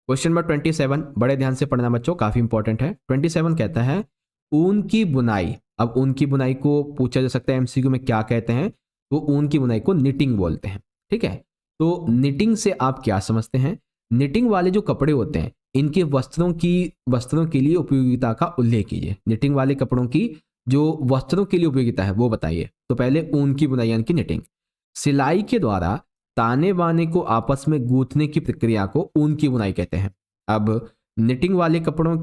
क्वेश्चन नंबर 27 बड़े ध्यान से पढ़ना बच्चों, काफी इंपॉर्टेंट है। 27 कहता है ऊन की बुनाई। अब ऊन की बुनाई को पूछा जा सकता है एमसीक्यू में क्या कहते हैं, तो ऊन की बुनाई को निटिंग बोलते हैं। ठीक है, तो निटिंग से आप क्या समझते हैं, निटिंग वाले जो कपड़े होते हैं इनके वस्त्रों के लिए उपयोगिता का उल्लेख कीजिए। निटिंग वाले कपड़ों की जो वस्त्रों के लिए उपयोगिता है वो बताइए। तो पहले ऊन की बुनाई यानी कि निटिंग, सिलाई के द्वारा ताने बाने को आपस में गूंथने की प्रक्रिया को ऊन की बुनाई कहते हैं। अब निटिंग वाले कपड़ों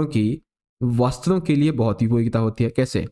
की वस्त्रों के लिए बहुत ही उपयोगिता होती है। कैसे,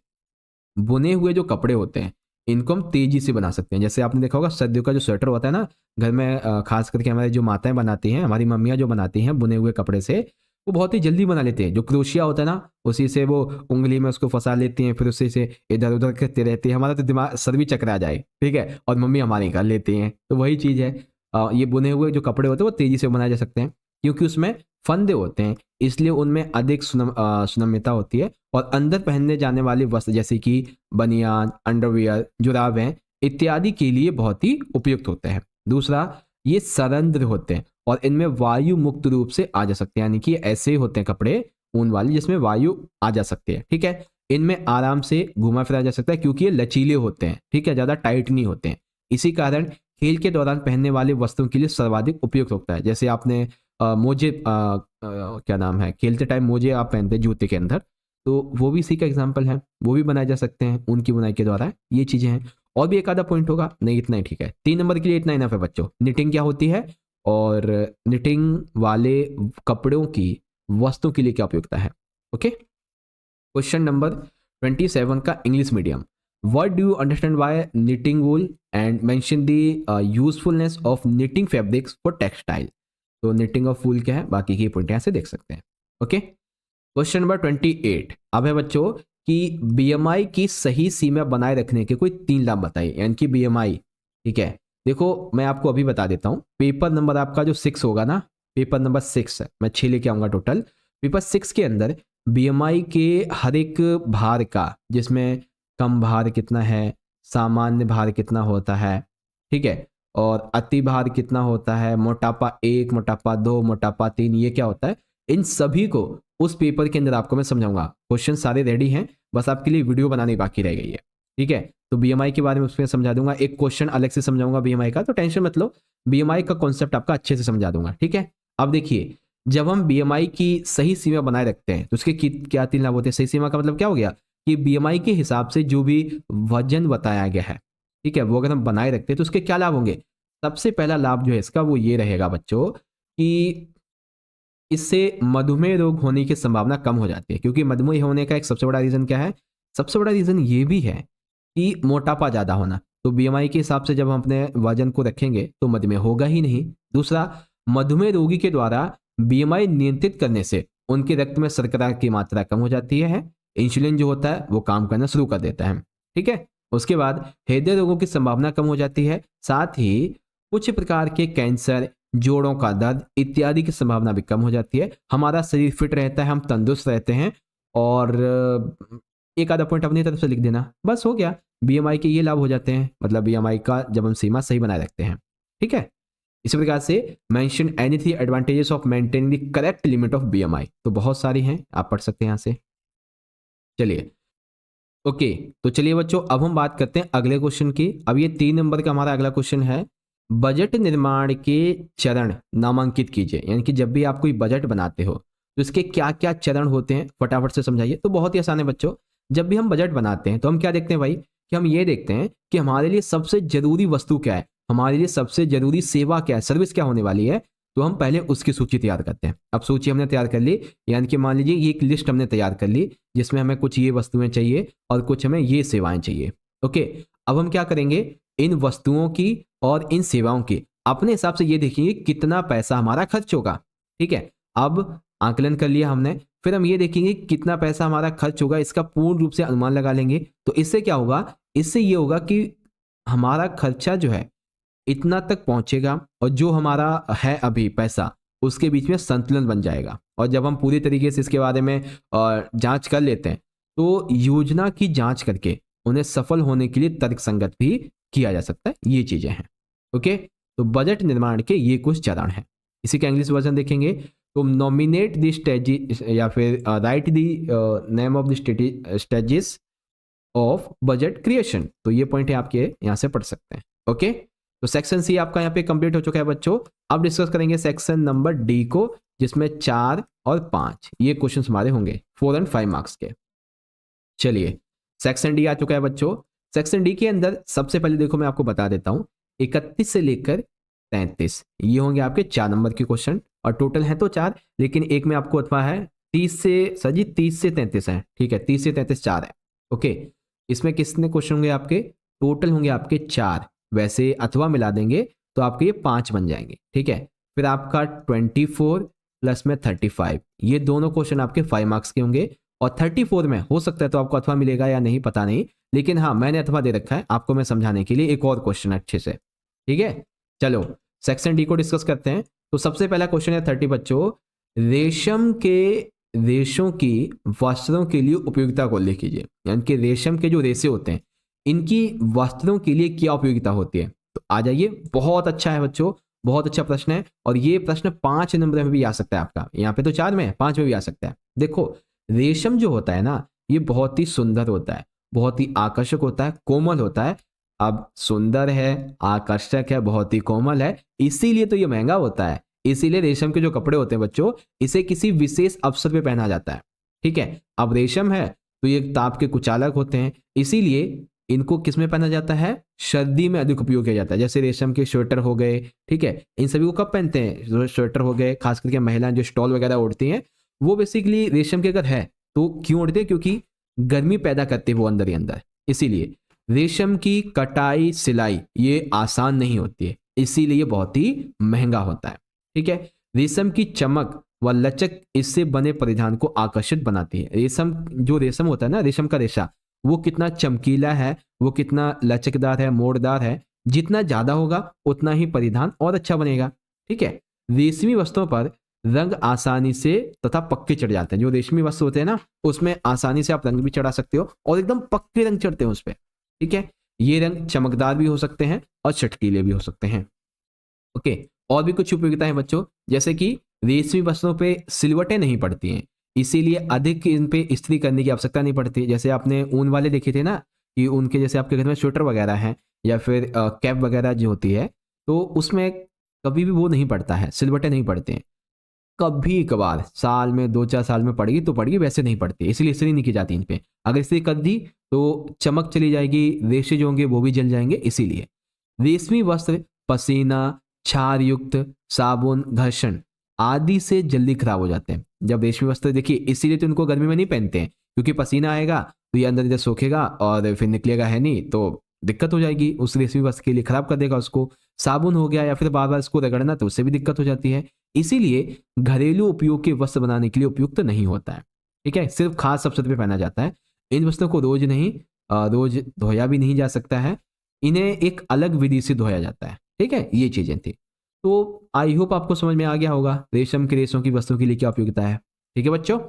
बुने हुए जो कपड़े होते हैं इनको हम तेजी से बना सकते हैं। जैसे आपने देखा होगा सर्दियों का जो स्वेटर होता है ना, घर में खास करके हमारी जो माताएं बनाती हैं, हमारी मम्मियां जो बनाती हैं बुने हुए कपड़े से, वो बहुत ही जल्दी बना लेते हैं। जो क्रोशिया होता है ना, उसी से वो उंगली में उसको फंसा लेती हैं, फिर उसी से इधर उधर करते रहते हैं। हमारा तो दिमाग सर भी चकरा जाए। ठीक है, और मम्मी हमारी कर लेती हैं। तो वही चीज़ है, ये बुने हुए जो कपड़े होते हैं वो तेजी से बनाए जा सकते हैं क्योंकि उसमें फंदे होते हैं, इसलिए उनमें अधिक सुनम्यता होती है। और अंदर पहनने जाने वाले वस्त्र जैसे कि बनियान, अंडरवियर, जुराबें इत्यादि के लिए बहुत ही उपयुक्त होते हैं। दूसरा, ये सरंध्र होते हैं और इनमें वायु मुक्त रूप से आ जा सकते हैं, यानी कि ऐसे होते हैं कपड़े ऊन वाले जिसमें वायु आ जा सकती है। ठीक है, इनमें आराम से घुमा फिरा जा सकता है क्योंकि ये लचीले होते हैं। ठीक है, ज़्यादा टाइट नहीं होते हैं। इसी कारण खेल के दौरान पहनने वाले वस्त्रों के लिए सर्वाधिक उपयुक्त होता है। जैसे आपने मोजे क्या नाम है, खेलते टाइम मोजे आप पहनते हैं जूते के अंदर, तो वो भी इसी का एग्जाम्पल है, वो भी बनाए जा सकते हैं ऊन की बुनाई के द्वारा। ये चीज़ें हैं। और भी एक आधा पॉइंट होगा, नहीं इतना ही ठीक है। 3 नंबर के लिए इतना इनफ है बच्चों। निटिंग क्या होती है और निटिंग वाले कपड़ों की वस्तुओं के लिए क्या उपयोगिता है। ओके, क्वेश्चन नंबर 27 का English medium. What do you understand by knitting wool and mention the usefulness of knitting fabrics for textile? तो knitting of wool क्या है, बाकी के पॉइंट यहाँ से देख सकते हैं। ओके, क्वेश्चन नंबर 28 अब है बच्चों कि बीएमआई की सही सीमा बनाए रखने के कोई 3 लाभ बताइए, यानी कि बीएमआई। ठीक है, देखो मैं आपको अभी बता देता हूँ। पेपर नंबर आपका जो 6 होगा ना, पेपर नंबर 6 है, मैं 6 लेके आऊँगा टोटल। पेपर 6 के अंदर बीएमआई के हर एक भार का, जिसमें कम भार कितना है, सामान्य भार कितना होता है, ठीक है, और अति भार कितना होता है, मोटापा 1, मोटापा 2, मोटापा 3, ये क्या होता है, इन सभी को उस पेपर के अंदर आपको मैं समझाऊंगा। क्वेश्चन सारे रेडी हैं, बस आपके लिए वीडियो बनानी बाकी रह गई है। ठीक है, तो बीएमआई के बारे में उसमें समझा दूंगा, एक क्वेश्चन अलग से समझाऊंगा बीएमआई का, तो टेंशन मत लो, बीएमआई का कॉन्सेप्ट आपका अच्छे से समझा दूंगा। ठीक है, अब देखिए, जब हम बीएमआई की सही सीमा बनाए रखते हैं तो उसके क्या 3 लाभ होते हैं। सही सीमा का मतलब क्या हो गया कि बीएमआई के हिसाब से जो भी वजन बताया गया है, ठीक है, वो अगर हम बनाए रखते हैं तो उसके क्या लाभ होंगे। सबसे पहला लाभ जो है इसका वो ये रहेगा बच्चों कि इससे मधुमेह रोग होने की संभावना कम हो जाती है। क्योंकि मधुमेह होने का एक सबसे बड़ा रीजन क्या है, सबसे बड़ा रीजन ये भी है कि मोटापा ज़्यादा होना। तो बीएमआई के हिसाब से जब हम अपने वजन को रखेंगे तो मधुमेह होगा ही नहीं। दूसरा, मधुमेह रोगी के द्वारा बीएमआई नियंत्रित करने से उनके रक्त में शर्करा की मात्रा कम हो जाती है, इंसुलिन जो होता है वो काम करना शुरू कर देता है। ठीक है, उसके बाद हृदय रोगों की संभावना कम हो जाती है, साथ ही कुछ प्रकार के कैंसर, जोड़ों का दर्द इत्यादि की संभावना भी कम हो जाती है। हमारा शरीर फिट रहता है, हम तंदुरुस्त रहते हैं। और एक आधा पॉइंट अपनी तरफ से लिख देना, बस हो गया। बीएमआई के ये लाभ हो जाते हैं, मतलब बीएमआई का जब हम सीमा सही बनाए रखते हैं। ठीक है, इसी प्रकार से mention any 3 advantages of maintaining the correct limit of BMI, तो बहुत सारी हैं, आप पढ़ सकते हैं यहाँ से। चलिए, ओके, तो चलिए बच्चों अब हम बात करते हैं अगले क्वेश्चन की। अब ये 3 नंबर का हमारा अगला क्वेश्चन है, बजट निर्माण के चरण नामांकित कीजिए। यानी कि जब भी आप कोई बजट बनाते हो तो इसके क्या क्या चरण होते हैं, फटाफट से समझाइए। तो बहुत ही आसान है बच्चों, जब भी हम बजट बनाते हैं तो हम क्या देखते हैं भाई, कि हम ये देखते हैं कि हमारे लिए सबसे जरूरी वस्तु क्या है, हमारे लिए सबसे जरूरी सेवा क्या है, सर्विस क्या होने वाली है, तो हम पहले उसकी सूची तैयार करते हैं। अब सूची हमने तैयार कर ली, यानी कि मान लीजिए ये एक लिस्ट हमने तैयार कर ली जिसमें हमें कुछ ये वस्तुएं चाहिए और कुछ हमें ये सेवाएं चाहिए। ओके, अब हम क्या करेंगे, इन वस्तुओं की और इन सेवाओं की अपने हिसाब से ये देखेंगे कितना पैसा हमारा खर्च होगा। ठीक है, अब आकलन कर लिया हमने, फिर हम ये देखेंगे कितना पैसा हमारा खर्च होगा, इसका पूर्ण रूप से अनुमान लगा लेंगे। तो इससे क्या होगा, इससे ये होगा कि हमारा खर्चा जो है इतना तक पहुंचेगा और जो हमारा है अभी पैसा उसके बीच में संतुलन बन जाएगा। और जब हम पूरी तरीके से इसके बारे में जांच कर लेते हैं तो योजना की जांच करके उन्हें सफल होने के लिए तर्कसंगत भी किया जा सकता है। ये चीजें हैं। ओके, तो बजट निर्माण के ये कुछ चरण हैं। इसी का इंग्लिश वर्जन देखेंगे तो नॉमिनेट द स्टेजेस या फिर right the name of the stages of budget creation. तो ये पॉइंट है आपके यहाँ से पढ़ सकते हैं। ओके, तो सेक्शन सी आपका यहाँ पे कंप्लीट हो चुका है बच्चों। अब डिस्कस करेंगे सेक्शन नंबर डी को, जिसमें 4 और 5 ये क्वेश्चन हमारे होंगे 4 और 5 मार्क्स के। चलिए, सेक्शन डी आ चुका है बच्चों। सेक्शन डी के अंदर सबसे पहले देखो मैं आपको बता देता हूं, 31 से लेकर 33 ये होंगे आपके 4 नंबर के क्वेश्चन, और टोटल है तो 4, लेकिन एक में आपको अथवा है 30 से, सर जी 30 से 33 है। ठीक है, 30 से 33 4 है। ओके, इसमें कितने क्वेश्चन होंगे आपके, टोटल होंगे आपके 4, वैसे अथवा मिला देंगे तो आपके ये 5 बन जाएंगे। ठीक है, फिर आपका 24 प्लस में 35 ये दोनों क्वेश्चन आपके 5 मार्क्स के होंगे। और 34 में हो सकता है तो आपको अथवा मिलेगा या नहीं पता नहीं, लेकिन हाँ मैंने अथवा दे रखा है आपको मैं समझाने के लिए एक और क्वेश्चन अच्छे से। ठीक है, चलो सेक्शन डी को डिस्कस करते हैं। तो सबसे पहला क्वेश्चन है 30 बच्चों, रेशम के रेशों की वस्त्रों के लिए उपयोगिता को उल्लेख कीजिए। यानी कि रेशम के जो रेशे होते हैं इनकी वस्त्रों के लिए क्या उपयोगिता होती है। तो आ जाइए, बहुत अच्छा है बच्चों, बहुत अच्छा प्रश्न है। और ये प्रश्न 5 नंबर में भी आ सकता है आपका, यहाँ पे तो 4 में है, 5 में भी आ सकता है। देखो, रेशम जो होता है ना, ये बहुत ही सुंदर होता है, बहुत ही आकर्षक होता है, कोमल होता है। अब सुंदर है, आकर्षक है, बहुत ही कोमल है, इसीलिए तो ये महंगा होता है। इसीलिए रेशम के जो कपड़े होते हैं बच्चों, इसे किसी विशेष अवसर पे पहना जाता है। ठीक है, अब रेशम है तो ये ताप के कुचालक होते हैं, इसीलिए इनको किस में पहना जाता है, सर्दी में अधिक उपयोग किया जाता है। जैसे रेशम के स्वेटर हो गए, ठीक है, इन सभी को कब पहनते हैं, स्वेटर हो गए, खास करके महिलाएं जो स्टॉल वगैरह ओढ़ती हैं, वो बेसिकली रेशम के अगर है तो क्यों ओढ़ते हैं, क्योंकि गर्मी पैदा करते हैं वो अंदर ही अंदर। इसीलिए रेशम की कटाई सिलाई ये आसान नहीं होती है, इसीलिए बहुत ही महंगा होता है। ठीक है, रेशम की चमक व लचक इससे बने परिधान को आकर्षित बनाती है। रेशम जो रेशम होता है ना, रेशम का रेशा, वो कितना चमकीला है, वो कितना लचकदार है, मोड़दार है, जितना ज्यादा होगा उतना ही परिधान और अच्छा बनेगा। ठीक है, रेशमी वस्त्रों पर रंग आसानी से तथा पक्के चढ़ जाते हैं। जो रेशमी वस्त्र होते हैं ना, उसमें आसानी से आप रंग भी चढ़ा सकते हो और एकदम पक्के रंग चढ़ते हैं उस पर। ठीक है, ये रंग चमकदार भी हो सकते हैं और चटकीले भी हो सकते हैं। ओके, और भी कुछ उपयोगिता है बच्चों, जैसे कि रेशमी वस्त्रों पे सिलवटें नहीं पड़ती हैं, इसीलिए अधिक इन पे इस्त्री करने की आवश्यकता नहीं पड़ती। जैसे आपने ऊन वाले देखे थे ना, कि उनके जैसे आपके घर में स्वेटर वगैरह है या फिर कैप वगैरह जो होती है, तो उसमें कभी भी वो नहीं पड़ता है, सिलवटें नहीं पड़ते हैं। कभी कभार साल में 2-4 साल में पड़ेगी तो पड़ेगी, वैसे नहीं पड़ती, इसलिए इस्त्री नहीं की जाती इन पे। अगर इस्त्री कर दी तो चमक चली जाएगी, रेशे जो होंगे वो भी जल जाएंगे। इसीलिए रेशमी वस्त्र पसीना, क्षार युक्त, साबुन, घर्षण आदि से जल्दी खराब हो जाते हैं। जब रेशमी वस्त्र, देखिए इसीलिए तो उनको गर्मी में नहीं पहनते हैं, क्योंकि पसीना आएगा तो ये अंदर इधर सोखेगा और फिर निकलेगा है नहीं, तो दिक्कत हो जाएगी उस रेशमी वस्त्र के लिए, खराब कर देगा उसको। साबुन हो गया या फिर बार बार इसको रगड़ना, तो उससे भी दिक्कत हो जाती है। इसीलिए घरेलू उपयोग के वस्त्र बनाने के लिए उपयुक्त नहीं होता है। ठीक है, सिर्फ खास अवसर पे पहना जाता है। इन वस्त्रों को रोज नहीं, रोज धोया भी नहीं जा सकता है, इन्हें एक अलग विधि से धोया जाता है। ठीक है, ये चीजें थी। तो आई होप आपको समझ में आ गया होगा रेशम के रेशों की वस्तुओं के लिए क्या उपयोगिता है। ठीक है बच्चों,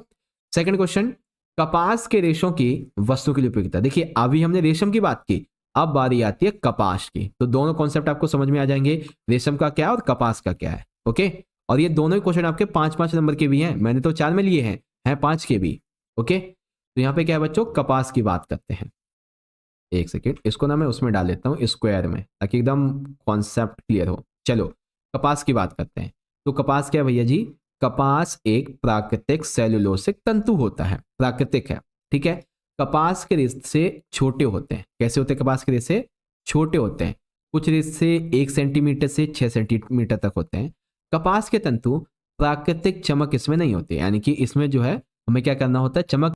सेकंड क्वेश्चन, कपास के रेशों की वस्तुओं के लिए उपयोगिता। देखिए अभी हमने रेशम की बात की, अब बारी आती है कपास की। तो दोनों कॉन्सेप्ट आपको समझ में आ जाएंगे, रेशम का क्या और कपास का क्या है। ओके, और ये दोनों ही क्वेश्चन आपके 5-5 नंबर के भी हैं, मैंने तो 4 में लिए हैं 5 के भी। ओके, तो यहाँ पे क्या है बच्चों, कपास की बात करते हैं। एक सेकेंड, इसको ना मैं उसमें डाल लेता हूँ स्क्वायर में, ताकि एकदम कॉन्सेप्ट क्लियर हो। चलो कपास की बात करते हैं। तो कपास क्या है भैया जी, कपास एक प्राकृतिक सेलुलोसिक तंतु होता है, प्राकृतिक है। ठीक है, कपास के रेशे छोटे होते हैं। कैसे होते हैं कपास के रेशे, छोटे होते हैं। कुछ रेशे 1 सेंटीमीटर से 6 सेंटीमीटर तक होते हैं। कपास के तंतु प्राकृतिक चमक इसमें नहीं होती, यानी कि इसमें जो है हमें क्या करना होता है, चमक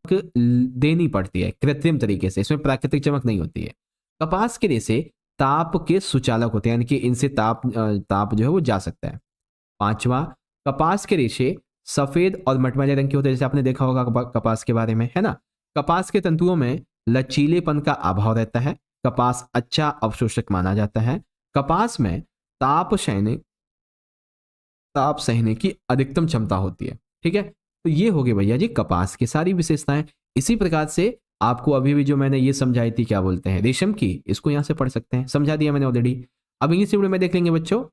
देनी पड़ती है कृत्रिम तरीके से, इसमें प्राकृतिक चमक नहीं होती है। कपास के रेशे ताप के सुचालक होते हैं, यानी कि इनसे ताप जो है वो जा सकता है। 5वां, कपास के रेशे सफेद और मटमैले रंग के होते हैं, जैसे आपने देखा होगा कपास के बारे में, है ना। कपास के तंतुओं में लचीलेपन का अभाव रहता है। कपास अच्छा अवशोषक माना जाता है। कपास में ताप सहने की अधिकतम क्षमता होती है। ठीक है, तो ये हो गए भैया जी कपास की सारी विशेषताएं। इसी प्रकार से आपको अभी भी जो मैंने ये समझाई थी, क्या बोलते हैं, रेशम की, इसको यहां से पढ़ सकते हैं, समझा दिया मैंने ऑलरेडी। अब इंग्लिश वीडियो में देख लेंगे बच्चों।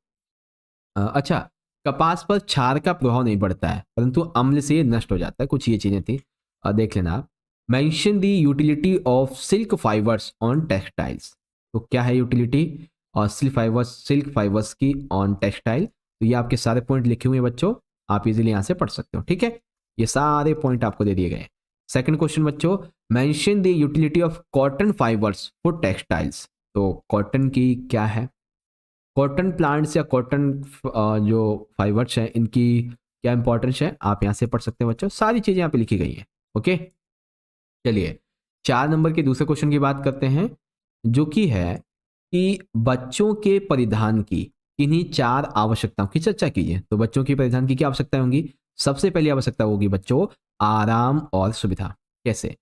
अच्छा, कपास पर क्षार का प्रभाव नहीं पड़ता है, परंतु अम्ल से नष्ट हो जाता है, कुछ ये चीजें थी। देख लेना आप। Mention the utility of silk fibres on textiles. तो क्या है यूटिलिटी और सिल्क फाइबर्स की ऑन टेक्सटाइल। तो ये आपके सारे पॉइंट लिखे हुए हैं बच्चों, आप इजीली यहां से पढ़ सकते हो। ठीक है, ये सारे पॉइंट आपको दे दिए गए। सेकंड क्वेश्चन बच्चों, mention the utility of cotton fibres for textiles. तो कॉटन की क्या है, कॉटन प्लांट्स या कॉटन जो फाइबर्स हैं इनकी क्या इंपॉर्टेंस है, आप यहां से पढ़ सकते हैं बच्चों, सारी चीजें यहाँ पे लिखी गई हैं। ओके, चलिए 4 नंबर के दूसरे क्वेश्चन की बात करते हैं, जो कि है कि बच्चों के परिधान की किन्हीं 4 आवश्यकताओं की चर्चा कीजिए। तो बच्चों की परिधान की क्या आवश्यकताएं होंगी, सबसे पहली आवश्यकता होगी बच्चों आराम और सुविधा। कैसे,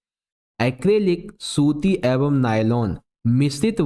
एक्रेलिक, सूती एवं नायलॉन मिश्रित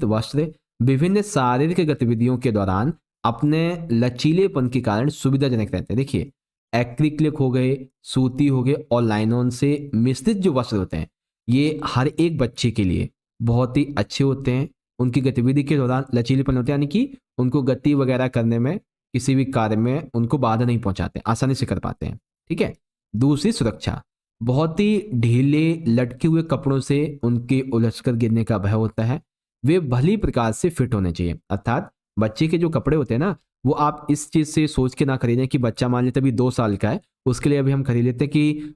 वस्त्र विभिन्न शारीरिक गतिविधियों के दौरान अपने लचीलेपन के कारण सुविधाजनक रहते हैं। देखिए एक्रिक्लिक हो गए, सूती हो गए और लाइनॉन से मिश्रित जो वस्त्र होते हैं, ये हर एक बच्चे के लिए बहुत ही अच्छे होते हैं। उनकी गतिविधि के दौरान लचीलेपन होते हैं, यानी कि उनको गति वगैरह करने में, किसी भी कार्य में उनको बाधा नहीं पहुंचाते, आसानी से कर पाते हैं। ठीक है। दूसरी, सुरक्षा। बहुत ही ढीले लटके हुए कपड़ों से उनके उलझकर गिरने का भय होता है। वे भली प्रकार से फिट होने चाहिए, अर्थात बच्चे के जो कपड़े होते हैं ना, वो आप इस चीज से सोच के ना खरीदें कि बच्चा मान लेते अभी 2 साल का है, उसके लिए अभी हम खरीद लेते हैं कि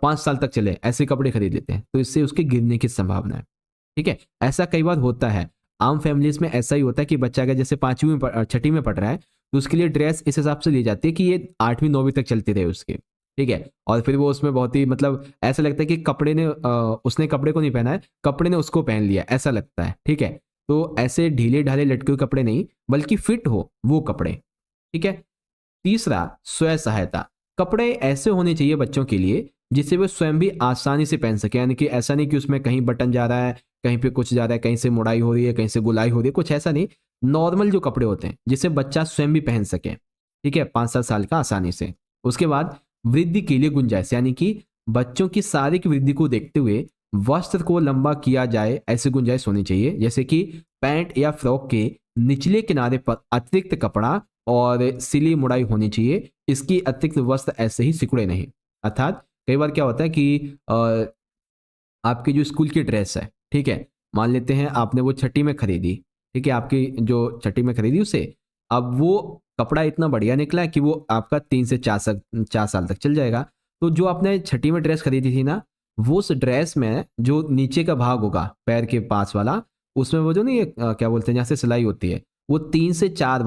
5 साल तक चले, ऐसे कपड़े खरीद लेते हैं, तो इससे उसके गिरने की संभावना है। ठीक है। ऐसा कई बार होता है, आम फैमिलीज में ऐसा ही होता है कि बच्चा अगर जैसे 5वीं में 6ठी में पढ़ रहा है, तो उसके लिए ड्रेस इस हिसाब से ली जाती है कि ये 8वीं 9वीं तक चलती रहे उसके। ठीक है। और फिर वो उसमें बहुत ही मतलब ऐसा लगता है कि कपड़े ने उसने कपड़े को नहीं पहना है, कपड़े ने उसको पहन लिया, ऐसा लगता है। ठीक है। तो ऐसे ढीले ढाले लटके हुए कपड़े नहीं, बल्कि फिट हो वो कपड़े। ठीक है। तीसरा, स्वयं सहायता। कपड़े ऐसे होने चाहिए बच्चों के लिए जिसे वे स्वयं भी आसानी से पहन सके, यानी कि ऐसा नहीं कि उसमें कहीं बटन जा रहा है, कहीं पे कुछ जा रहा है, कहीं से मुड़ाई हो रही है, कहीं से गुलाई हो रही है, कुछ ऐसा नहीं। नॉर्मल जो कपड़े होते हैं जिसे बच्चा स्वयं भी पहन सके। ठीक है। 5-7 साल का आसानी से। उसके बाद वृद्धि के लिए गुंजाइश, यानी कि बच्चों की शारीरिक वृद्धि को देखते हुए वस्त्र को लंबा किया जाए, ऐसी गुंजाइश होनी चाहिए। जैसे कि पैंट या फ्रॉक के निचले किनारे पर अतिरिक्त कपड़ा और सिली मुड़ाई होनी चाहिए। इसकी अतिरिक्त वस्त्र ऐसे ही सिकुड़े नहीं। अर्थात कई बार क्या होता है कि आपकी जो स्कूल की ड्रेस है, ठीक है, मान लेते हैं आपने वो 6ठी में खरीदी, ठीक है, आपकी जो 6ठी में खरीदी उसे, अब वो कपड़ा इतना बढ़िया निकला है कि वो आपका 3 से 4 साल तक चल जाएगा। तो जो आपने 6ठी में ड्रेस खरीदी थी ना, वो उस ड्रेस में जो नीचे का भाग होगा पैर के पास वाला, उसमें वो जो नहीं क्या बोलते हैं जहाँ से सिलाई होती है, वो 3 से 4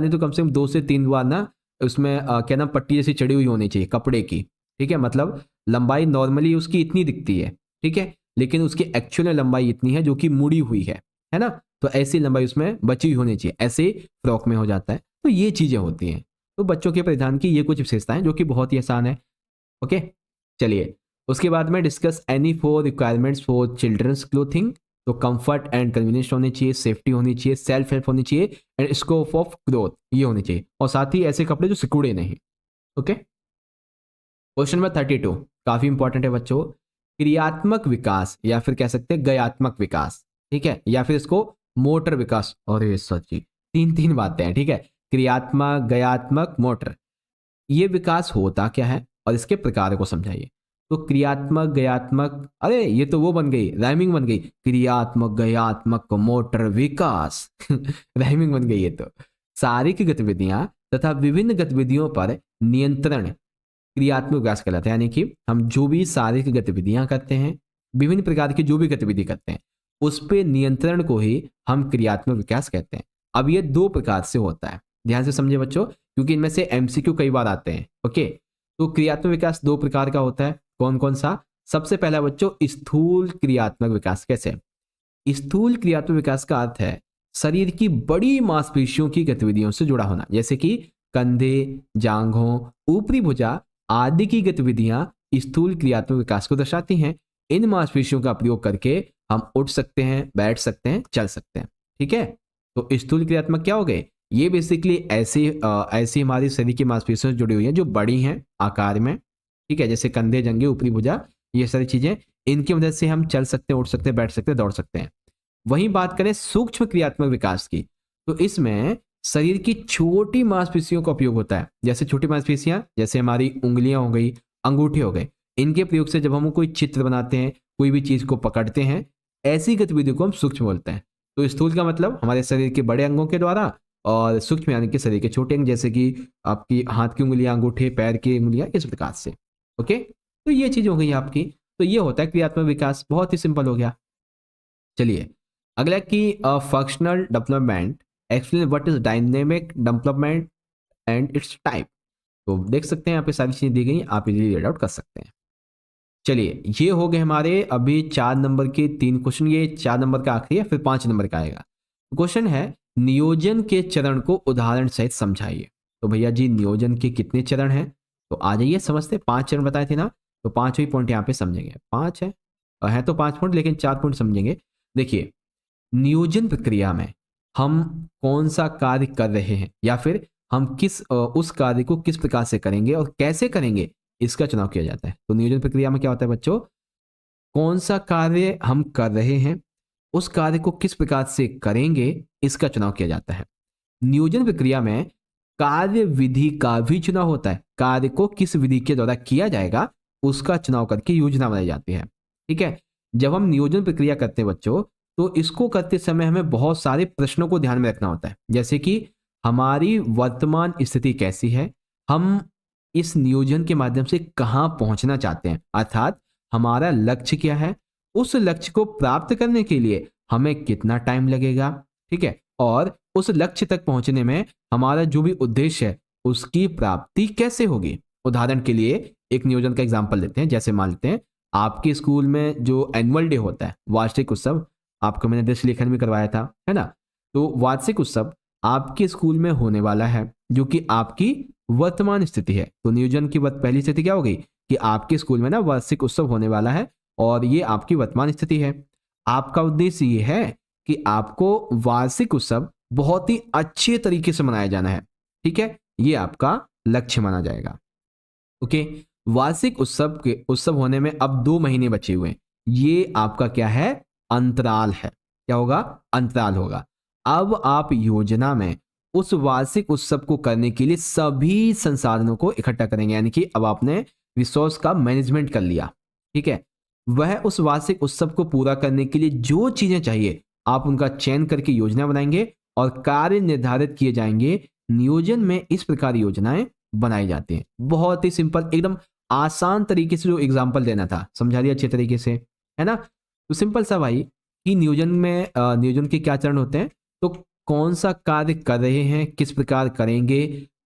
नहीं तो कम से कम 2 से 3 बार ना उसमें क्या नाम पट्टी जैसी चढ़ी हुई होनी चाहिए कपड़े की। ठीक है। मतलब लंबाई नॉर्मली उसकी इतनी दिखती है, ठीक है, लेकिन उसकी एक्चुअल में लंबाई इतनी है जो कि मुड़ी हुई है ना। तो ऐसी लंबाई उसमें बची हुई होनी चाहिए, ऐसे फ्रॉक में हो जाता है। तो ये चीजें होती हैं। तो बच्चों के परिधान की ये कुछ विशेषताएं जो कि बहुत ही आसान है। ओके, चलिए उसके बाद में discuss any 4 requirements for childrens clothing. तो कंफर्ट एंड कन्वीनियंस होनी चाहिए, सेफ्टी होनी चाहिए, सेल्फ हेल्प होनी चाहिए एंड स्कोप ऑफ ग्रोथ ये होनी चाहिए, और साथ ही ऐसे कपड़े जो सिकुड़े नहीं। ओके, क्वेश्चन नंबर 32 काफी इंपॉर्टेंट है बच्चों। क्रियात्मक विकास या फिर कह सकते हैं गयात्मक विकास, ठीक है, या फिर इसको मोटर विकास, और ये सच्ची 3 बातें हैं। ठीक है, क्रियात्मक, गयात्मक, मोटर, ये विकास होता क्या है और इसके प्रकार को समझाइए। तो क्रियात्मक, गयात्मक, अरे ये तो वो बन गई, राइमिंग बन गई, क्रियात्मक, गयात्मक, मोटर विकास राइमिंग बन गई। ये तो शारीरिक गतिविधियां तथा विभिन्न गतिविधियों पर नियंत्रण क्रियात्मक विकास कहलाता है। यानी कि हम जो भी शारीरिक गतिविधियां करते हैं, विभिन्न प्रकार की जो भी गतिविधि करते हैं, उस पे नियंत्रण को ही हम क्रियात्मक विकास कहते हैं। अब ये 2 प्रकार से होता है, ध्यान से समझे बच्चों, क्योंकि इनमें से एमसीक्यू कई बार आते हैं। ओके, तो क्रियात्मक विकास 2 प्रकार का होता है। कौन कौन सा? सबसे पहला बच्चों स्थूल क्रियात्मक विकास। कैसे? स्थूल क्रियात्मक विकास का अर्थ है शरीर की बड़ी मांसपेशियों की गतिविधियों से जुड़ा होना, जैसे कि कंधे, जांघों, ऊपरी भुजा आदि की गतिविधियां स्थूल क्रियात्मक विकास को दर्शाती हैं। इन मांसपेशियों का प्रयोग करके हम उठ सकते हैं, बैठ सकते हैं, चल सकते हैं। ठीक है, तो स्थूल क्रियात्मक क्या हो गए? ये बेसिकली ऐसी हमारी शरीर की मांसपेशियों से जुड़ी हुई हैं जो बड़ी हैं आकार में। ठीक है, जैसे कंधे, जंघे, ऊपरी भुजा, ये सारी चीजें, इनकी मदद से हम चल सकते हैं, उठ सकते हैं, बैठ सकते हैं, दौड़ सकते हैं। वहीं बात करें सूक्ष्म क्रियात्मक विकास की, तो इसमें शरीर की छोटी मांसपेशियों का उपयोग होता है। जैसे छोटी मांसपेशियां, जैसे हमारी उंगलियां हो गई, अंगूठे हो गए, इनके प्रयोग से जब हम कोई चित्र बनाते हैं, कोई भी चीज को पकड़ते हैं, ऐसी गतिविधियों को हम सूक्ष्म बोलते हैं। तो स्थूल का मतलब हमारे शरीर के बड़े अंगों के द्वारा, और सूक्ष्म यानी कि शरीर के छोटे अंग, जैसे कि आपकी हाथ की उंगलियां, अंगूठे, पैर की उंगलियां, इस प्रकार से। ओके, तो ये चीज हो गई आपकी। तो ये होता है क्रियात्मक विकास, बहुत ही सिंपल हो गया। चलिए अगला कि functional development, explain what is dynamic development and it's type. तो देख सकते हैं यहाँ पे सारी चीजें दी गई, आप इजीली रीड आउट कर सकते हैं। चलिए ये हो गए हमारे अभी 4 नंबर के 3 क्वेश्चन, ये 4 नंबर का आखिरी है, फिर 5 नंबर का आएगा। क्वेश्चन है नियोजन के चरण को उदाहरण सहित समझाइए। तो भैया जी नियोजन के कितने चरण हैं? तो आ जाइए समझते। 5 चरण बताए थे ना, तो 5 ही पॉइंट यहाँ पे समझेंगे। 5 है तो 5 पॉइंट, लेकिन 4 पॉइंट समझेंगे। देखिए, नियोजन प्रक्रिया में हम कौन सा कार्य कर रहे हैं या फिर हम उस कार्य को किस प्रकार से करेंगे और कैसे करेंगे, इसका चुनाव किया जाता है। तो नियोजन प्रक्रिया में क्या होता है बच्चों, कौन सा कार्य हम कर रहे हैं, उस कार्य को किस प्रकार से करेंगे, इसका चुनाव किया जाता है। नियोजन प्रक्रिया में कार्य विधि का भी चुनाव होता है। कार्य को किस विधि के द्वारा किया जाएगा उसका चुनाव करके योजना बनाई जाती है। ठीक है, जब हम नियोजन प्रक्रिया करते हैं बच्चों, तो इसको करते समय हमें बहुत सारे प्रश्नों को ध्यान में रखना होता है, जैसे कि हमारी वर्तमान स्थिति कैसी है, हम इस नियोजन के माध्यम से कहाँ पहुंचना चाहते हैं, अर्थात हमारा लक्ष्य क्या है, उस लक्ष्य को प्राप्त करने के लिए हमें कितना टाइम लगेगा, ठीक है, और उस लक्ष्य तक पहुंचने में हमारा जो भी उद्देश्य है उसकी प्राप्ति कैसे होगी। उदाहरण के लिए एक नियोजन का एग्जाम्पल लेते हैं। जैसे मान लेते हैं आपके स्कूल में जो एनुअल डे होता है, वार्षिक उत्सव, आपको मैंने दृश्य लेखन भी करवाया था, है ना। तो वार्षिक उत्सव आपके स्कूल में होने वाला है, जो कि आपकी वर्तमान स्थिति है। तो नियोजन की पहली स्थिति क्या हो गई कि आपके स्कूल में ना वार्षिक उत्सव होने वाला है और ये आपकी वर्तमान स्थिति है। आपका उद्देश्य ये है कि आपको वार्षिक उत्सव बहुत ही अच्छे तरीके से मनाया जाना है। ठीक है, ये आपका लक्ष्य माना जाएगा। ओके, वार्षिक उत्सव होने में अब 2 महीने बचे हुए हैं। ये आपका क्या है, अंतराल है। क्या होगा, अंतराल होगा। अब आप योजना में उस वार्षिक उत्सव को करने के लिए सभी संसाधनों को इकट्ठा करेंगे, यानी कि अब आपने रिसोर्स का मैनेजमेंट कर लिया। ठीक है, वह उस वार्षिक उत्सव को पूरा करने के लिए जो चीजें चाहिए आप उनका चयन करके योजना बनाएंगे और कार्य निर्धारित किए जाएंगे। नियोजन में इस प्रकार योजनाएं बनाई जाती हैं। बहुत ही सिंपल, एकदम आसान तरीके से जो एग्जाम्पल देना था समझा दिया अच्छे तरीके से, है ना। तो सिंपल सा भाई कि नियोजन में नियोजन के क्या चरण होते हैं, तो कौन सा कार्य कर रहे हैं, किस प्रकार करेंगे,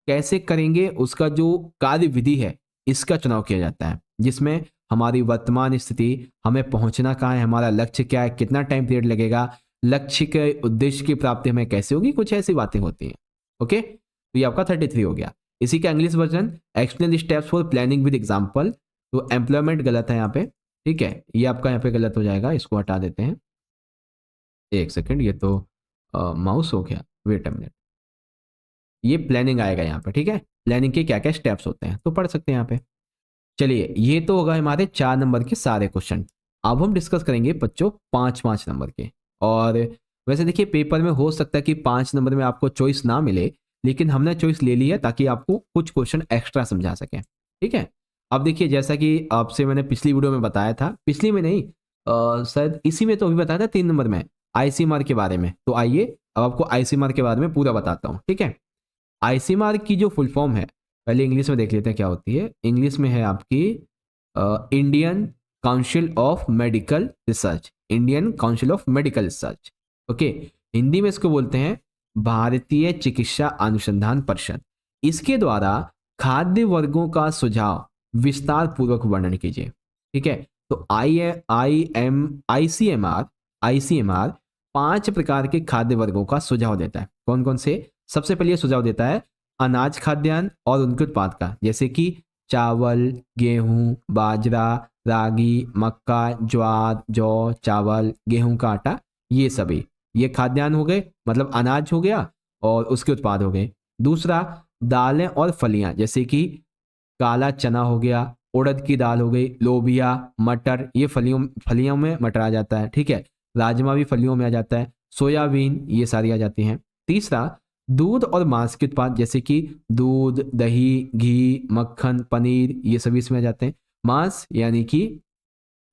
कैसे करेंगे, उसका जो कार्य विधि है इसका चुनाव किया जाता है, जिसमें हमारी वर्तमान स्थिति, हमें पहुंचना कहाँ है, हमारा लक्ष्य क्या है, कितना टाइम पीरियड लगेगा, लक्ष्य के उद्देश्य की प्राप्ति हमें कैसे होगी, कुछ ऐसी बातें होती हैं। ओके, तो ये आपका 33 हो गया। इसी का English version, explain the steps for planning with example. तो एम्प्लॉयमेंट गलत है यहाँ पे, ठीक है, ये आपका यहाँ पे गलत हो जाएगा, इसको हटा देते हैं। एक सेकंड, ये तो माउस हो गया, वेट अ मिनट, ये प्लानिंग आएगा यहाँ पे। ठीक है, प्लानिंग के क्या क्या स्टेप्स होते हैं तो पढ़ सकते हैं यहाँ पे। चलिए, ये तो होगा हमारे 4 नंबर के सारे क्वेश्चन। अब हम डिस्कस करेंगे बच्चों 5-5 नंबर के। और वैसे देखिए पेपर में हो सकता है कि 5 नंबर में आपको चॉइस ना मिले, लेकिन हमने चॉइस ले ली है ताकि आपको कुछ क्वेश्चन एक्स्ट्रा समझा सकें। ठीक है, अब देखिए जैसा कि आपसे मैंने पिछली वीडियो में बताया था, पिछली में नहीं शायद इसी में तो अभी बताया था 3 नंबर में आईसीएमआर के बारे में। तो आइए अब आपको आईसीएमआर के बारे में पूरा बताता हूँ। ठीक है, आईसीएमआर की जो फुल फॉर्म है पहले इंग्लिश में देख लेते हैं क्या होती है। इंग्लिश में है आपकी Indian council of medical research, Indian council of medical research. Okay, Hindi में इसको बोलते हैं भारतीय चिकित्सा अनुसंधान परिषद। इसके द्वारा खाद्य वर्गों का सुझाव विस्तार पूर्वक वर्णन कीजिए। ठीक है, तो आईसीएमआर 5 प्रकार के खाद्य वर्गों का सुझाव देता है। कौन कौन से? सबसे पहले सुझाव देता है अनाज खाद्यान्न और उनके उत्पाद का, जैसे कि चावल, गेहूं, बाजरा, रागी, मक्का, ज्वार, जौ, चावल, गेहूं का आटा, ये सभी ये खाद्यान्न हो गए, मतलब अनाज हो गया और उसके उत्पाद हो गए। दूसरा, दालें और फलियां, जैसे कि काला चना हो गया, उड़द की दाल हो गई, लोबिया, मटर, ये फलियों में मटर आ जाता है। ठीक है, राजमा भी फलियों में आ जाता है, सोयाबीन, ये सारी आ जाती हैं। तीसरा, दूध और मांस के उत्पाद, जैसे कि दूध, दही, घी, मक्खन, पनीर, ये सभी इसमें आ जाते हैं। मांस यानी कि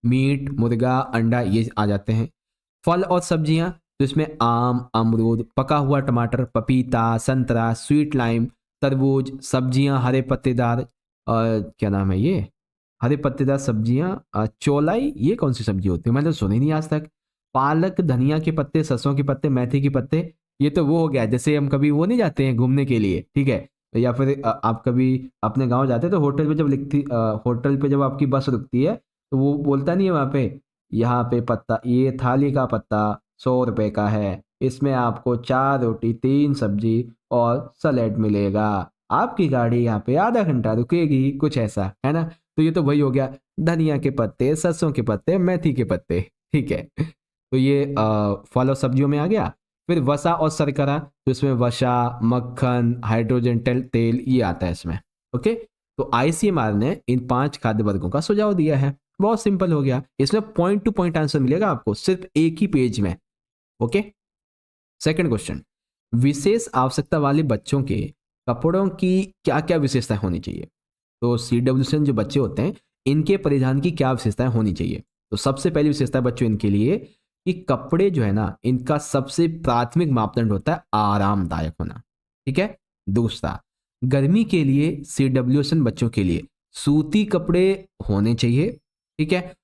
मीट, मुर्गा, अंडा, ये आ जाते हैं। फल और सब्जियां, तो इसमें आम, अमरूद, पका हुआ टमाटर, पपीता, संतरा, स्वीट लाइम, तरबूज, सब्जियां हरे पत्तेदार, क्या नाम है ये, हरे पत्तेदार सब्जियां, चौलाई, ये कौन सी सब्जी होती है, मैंने तो सुनी नहीं आज तक। पालक, धनिया के पत्ते, सरसों के पत्ते, मेथी के पत्ते, ये तो वो हो गया जैसे हम कभी वो नहीं जाते हैं घूमने के लिए, ठीक है, या फिर आप कभी अपने गांव जाते हैं तो होटल पे जब होटल पे जब आपकी बस रुकती है तो वो बोलता नहीं है वहाँ पे, यहाँ पे पत्ता, ये थाली का पत्ता 100 रुपये का है, इसमें आपको 4 रोटी, 3 सब्जी और सैलेड मिलेगा, आपकी गाड़ी यहाँ पे आधा घंटा रुकेगी, कुछ ऐसा है ना। तो ये तो वही हो गया, धनिया के पत्ते, सरसों के पत्ते, मेथी के पत्ते। ठीक है, तो ये फल और सब्जियों में आ गया। फिर वसा और शर्करा, तो इसमें वसा, मक्खन, हाइड्रोजन तेल ये आता है इसमें। ओके, तो आईसीएमआर ने इन 5 खाद्य वर्गों का सुझाव दिया है। बहुत सिंपल हो गया, इसमें पॉइंट टू पॉइंट आंसर मिलेगा आपको सिर्फ एक ही पेज में। ओके, सेकंड क्वेश्चन, विशेष आवश्यकता वाले बच्चों के कपड़ों की क्या क्या विशेषताएं होनी चाहिए? तो CWCN जो बच्चे होते हैं इनके परिधान की क्या विशेषताएं होनी चाहिए? तो सबसे पहली विशेषता बच्चों इनके लिए कि कपड़े जो है ना, इनका सबसे प्राथमिक मापदंड होता है आरामदायक होना। ठीक है, दूसरा, गर्मी के लिए CWCN बच्चों के लिए सूती कपड़े होने चाहिए। ठीक है,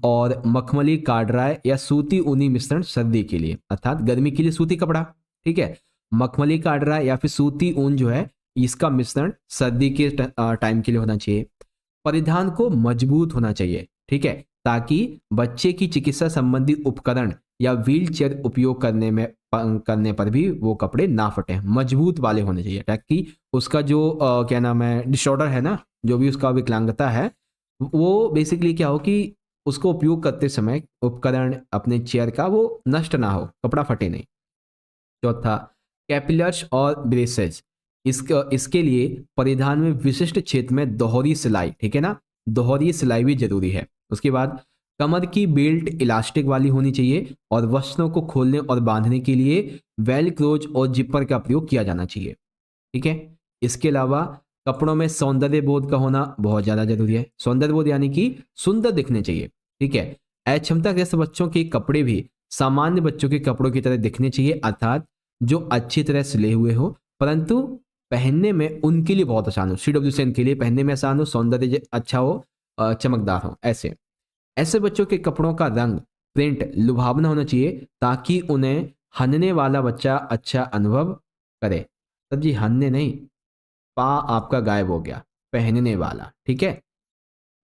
और मखमली, काडराय या सूती ऊनी मिश्रण सर्दी के लिए, अर्थात गर्मी के लिए सूती कपड़ा। ठीक है, मखमली, काडराय या फिर सूती ऊन जो है इसका मिश्रण सर्दी के टाइम के लिए होना चाहिए। परिधान को मजबूत होना चाहिए। ठीक है, ताकि बच्चे की चिकित्सा संबंधी उपकरण या व्हील चेयर उपयोग करने पर भी वो कपड़े ना फटे, मजबूत वाले होने चाहिए, ताकि उसका जो क्या नाम है डिसऑर्डर है ना, जो भी उसका विकलांगता है, वो बेसिकली क्या हो कि उसको उपयोग करते समय उपकरण अपने चेयर का वो नष्ट ना हो, कपड़ा फटे नहीं। चौथा, कैपिलर्स और ब्रेसेस, इसके लिए परिधान में विशिष्ट क्षेत्र में दोहरी सिलाई, ठीक है ना, दोहरी सिलाई भी जरूरी है। उसके बाद कमर की बेल्ट इलास्टिक वाली होनी चाहिए और वस्त्रों को खोलने और बांधने के लिए वेलक्रोज और जिपर का प्रयोग किया जाना चाहिए। ठीक है, इसके अलावा कपड़ों में सौंदर्य बोध का होना बहुत ज़्यादा जरूरी है। सौंदर्य बोध यानी कि सुंदर दिखने चाहिए। ठीक है, अक्षमताग्रस्त बच्चों के कपड़े भी सामान्य बच्चों के कपड़ों की तरह दिखने चाहिए, अर्थात जो अच्छी तरह सिले हुए हो परंतु पहनने में उनके लिए बहुत आसान हो, CWCN के लिए पहनने में आसान हो, सौंदर्य अच्छा हो, चमकदार हो। ऐसे बच्चों के कपड़ों का रंग, प्रिंट लुभावना होना चाहिए ताकि उन्हें हनने वाला बच्चा अच्छा अनुभव करे। सर जी हनने नहीं, पा आपका गायब हो गया, पहनने वाला। ठीक है,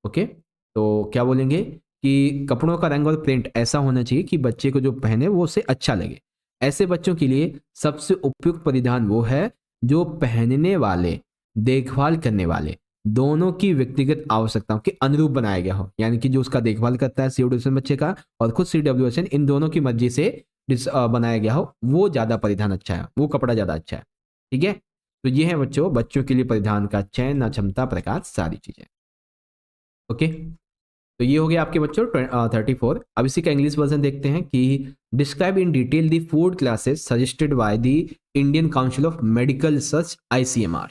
ओके, तो क्या बोलेंगे कि कपड़ों का रंग और प्रिंट ऐसा होना चाहिए कि बच्चे को जो पहने वो उसे अच्छा लगे। ऐसे बच्चों के लिए सबसे उपयुक्त परिधान वो है जो पहनने वाले, देखभाल करने वाले दोनों की व्यक्तिगत आवश्यकताओं के अनुरूप बनाया गया हो, यानी कि जो उसका देखभाल करता है CWCN बच्चे का और खुद CWCN, इन दोनों की मर्जी से बनाया गया हो, वो ज्यादा परिधान अच्छा है, वो कपड़ा ज्यादा अच्छा है। ठीक है, तो ये है बच्चों के लिए परिधान का चयन, अक्षमता, प्रकार, सारी चीजें। ओके, तो ये हो गया आपके बच्चों 34। अब इसी का इंग्लिश वर्जन देखते हैं कि describe in detail the food classes suggested by the Indian council of medical research ICMR।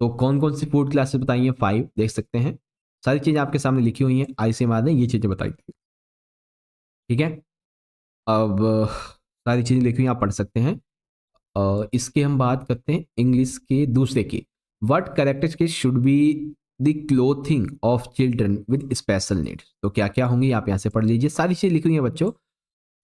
तो कौन कौन सी फूड क्लासेस बताई हैं? 5 देख सकते हैं, सारी चीजें आपके सामने लिखी हुई हैं, ICMR ने ये चीजें बताई थी। ठीक है, अब सारी चीजें लिखी हुई आप पढ़ सकते हैं। इसके हम बात करते हैं इंग्लिश के दूसरे की, what characteristics should be the clothing of children with special needs. तो क्या क्या होंगी आप यहाँ से पढ़ लीजिए, सारी चीजें लिखी हुई हैं बच्चों।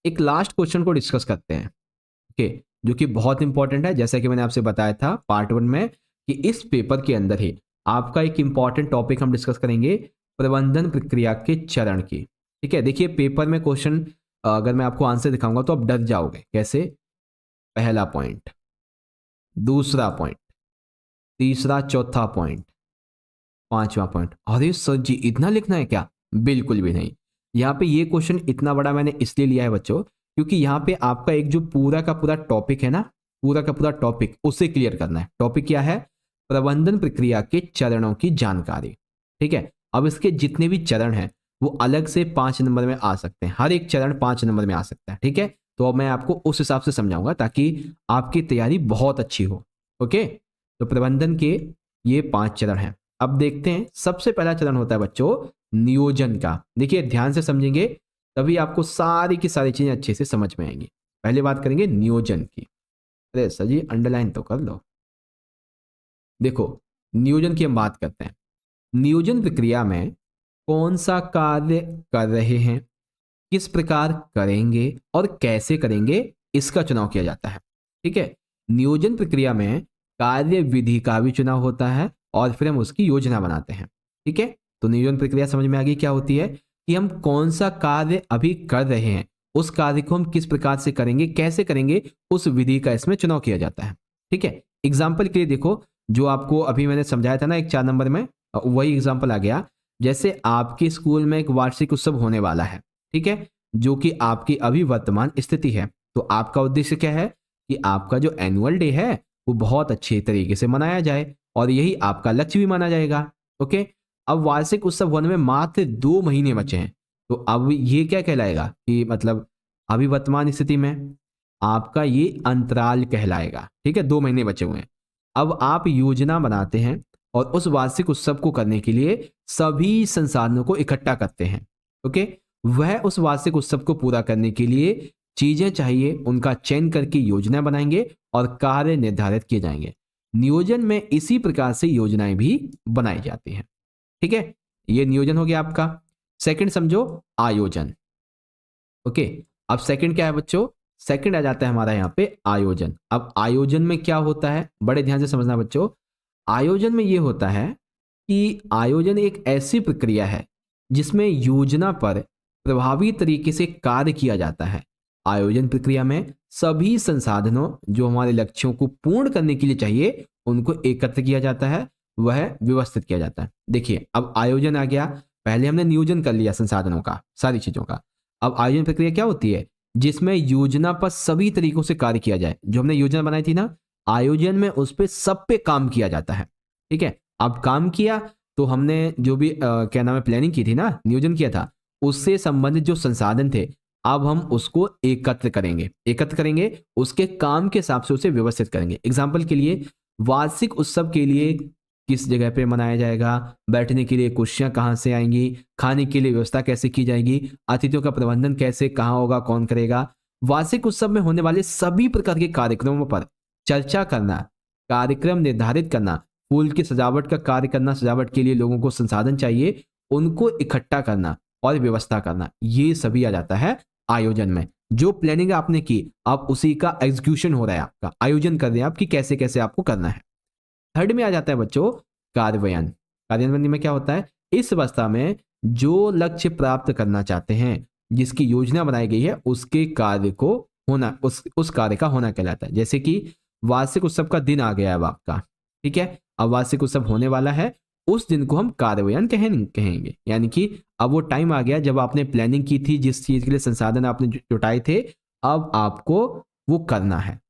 एक लास्ट क्वेश्चन को डिस्कस करते हैं, ओके, जो कि बहुत इंपॉर्टेंट है, जैसा कि मैंने आपसे बताया था पार्ट 1 में कि इस पेपर के अंदर ही आपका एक इंपॉर्टेंट टॉपिक हम डिस्कस करेंगे, प्रबंधन प्रक्रिया के चरण की। ठीक है, देखिए पेपर में क्वेश्चन अगर मैं आपको आंसर दिखाऊंगा तो आप डर जाओगे। कैसे? पहला पॉइंट, दूसरा पॉइंट, तीसरा, चौथा पॉइंट, पांचवा पॉइंट। अरे सर जी इतना लिखना है क्या? बिल्कुल भी नहीं। यहाँ पे ये क्वेश्चन इतना बड़ा मैंने इसलिए लिया है बच्चों क्योंकि यहाँ पे आपका एक जो पूरा का पूरा टॉपिक है ना, पूरा का पूरा टॉपिक उसे क्लियर करना है। टॉपिक क्या है? प्रबंधन प्रक्रिया के चरणों की जानकारी। ठीक है, अब इसके जितने भी चरण हैं वो अलग से 5 नंबर में आ सकते हैं, हर एक चरण 5 नंबर में आ सकता है। ठीक है, तो अब मैं आपको उस हिसाब से समझाऊंगा ताकि आपकी तैयारी बहुत अच्छी हो। ओके, तो प्रबंधन के ये 5 चरण हैं। अब देखते हैं, सबसे पहला चरण होता है बच्चों नियोजन का। देखिए ध्यान से समझेंगे तभी आपको सारी की सारी चीजें अच्छे से समझ में आएंगी। पहले बात करेंगे नियोजन की। अरे सर जी अंडरलाइन तो कर लो। देखो नियोजन की हम बात करते हैं। नियोजन प्रक्रिया में कौन सा कार्य कर रहे हैं, किस प्रकार करेंगे और कैसे करेंगे, इसका चुनाव किया जाता है। ठीक है, नियोजन प्रक्रिया में कार्य विधि का भी चुनाव होता है और फिर हम उसकी योजना बनाते हैं। ठीक है, तो नियोजन प्रक्रिया समझ में आ गई क्या होती है कि हम कौन सा कार्य अभी कर रहे हैं, उस कार्य को हम किस प्रकार से करेंगे, कैसे करेंगे, उस विधि का इसमें चुनाव किया जाता है। ठीक है, एग्जाम्पल के लिए देखो, जो आपको अभी मैंने समझाया था ना एक 4 नंबर में, वही एग्जाम्पल आ गया। जैसे आपके स्कूल में एक वार्षिक उत्सव होने वाला है, ठीक है, जो कि आपकी अभी वर्तमान स्थिति है। तो आपका उद्देश्य क्या है कि आपका जो एनुअल डे है वो बहुत अच्छे तरीके से मनाया जाए और यही आपका लक्ष्य भी माना जाएगा। ओके, अब वार्षिक उत्सव होने में मात्र 2 महीने बचे हैं, तो अब ये क्या कहलाएगा कि मतलब अभी वर्तमान स्थिति में आपका ये अंतराल कहलाएगा। ठीक है, 2 महीने बचे हुए हैं। अब आप योजना बनाते हैं और उस वार्षिक उत्सव को करने के लिए सभी संसाधनों को इकट्ठा करते हैं। ओके, वह उस वार्षिक उत्सव को पूरा करने के लिए चीजें चाहिए, उनका चयन करके योजना बनाएंगे और कार्य निर्धारित किए जाएंगे। नियोजन में इसी प्रकार से योजनाएं भी बनाई जाती हैं। ठीक है, ये नियोजन हो गया आपका। सेकंड समझो आयोजन। ओके, अब सेकंड क्या है बच्चों? सेकंड आ जाता है हमारा यहाँ पे आयोजन। अब आयोजन में क्या होता है, बड़े ध्यान से समझना बच्चों। आयोजन में ये होता है कि आयोजन एक ऐसी प्रक्रिया है जिसमें योजना पर प्रभावी तरीके से कार्य किया जाता है। आयोजन प्रक्रिया में सभी संसाधनों जो हमारे लक्ष्यों को पूर्ण करने के लिए चाहिए उनको एकत्र किया जाता है, वह व्यवस्थित किया जाता है। देखिए, अब आयोजन आ गया, पहले हमने नियोजन कर लिया संसाधनों का, सारी चीजों का। अब आयोजन प्रक्रिया क्या होती है? जिसमें योजना पर सभी तरीकों से कार्य किया जाए। जो हमने योजना बनाई थी ना, आयोजन में उस पे सब पे काम किया जाता है। ठीक है, अब काम किया तो हमने जो भी क्या नाम है प्लानिंग की थी ना, नियोजन किया था, उससे संबंधित जो संसाधन थे अब हम उसको एकत्र करेंगे, उसके काम के हिसाब से उसे व्यवस्थित करेंगे। एग्जाम्पल के लिए, वार्षिक उत्सव के लिए किस जगह पे मनाया जाएगा, बैठने के लिए कुर्सियां कहाँ से आएंगी, खाने के लिए व्यवस्था कैसे की जाएगी, अतिथियों का प्रबंधन कैसे कहाँ होगा, कौन करेगा। वार्षिक उत्सव में होने वाले सभी प्रकार के कार्यक्रमों पर चर्चा करना, कार्यक्रम निर्धारित करना, फूल की सजावट का कार्य करना, सजावट के लिए लोगों को संसाधन चाहिए, उनको इकट्ठा करना और व्यवस्था करना, ये सभी आ जाता है आयोजन में। जो प्लानिंग आपने की, आप उसी का एग्जीक्यूशन हो रहा है, आपका आयोजन कर रहे हैं आप कि कैसे कैसे आपको करना है। थर्ड में आ जाता है बच्चों कार्यान्वयन। कार्यान्वयन में क्या होता है? इस अवस्था में जो लक्ष्य प्राप्त करना चाहते हैं, जिसकी योजना बनाई गई है, उसके कार्य को होना, उस कार्य का होना कहलाता है। जैसे कि वार्षिक उत्सव का दिन आ गया है अब आपका, ठीक है, अब वार्षिक उत्सव होने वाला है, उस दिन को हम कार्यान्वयन कहेंगे। यानी कि अब वो टाइम आ गया जब आपने प्लानिंग की थी, जिस चीज के लिए संसाधन आपने जुटाए थे, अब आपको वो करना है।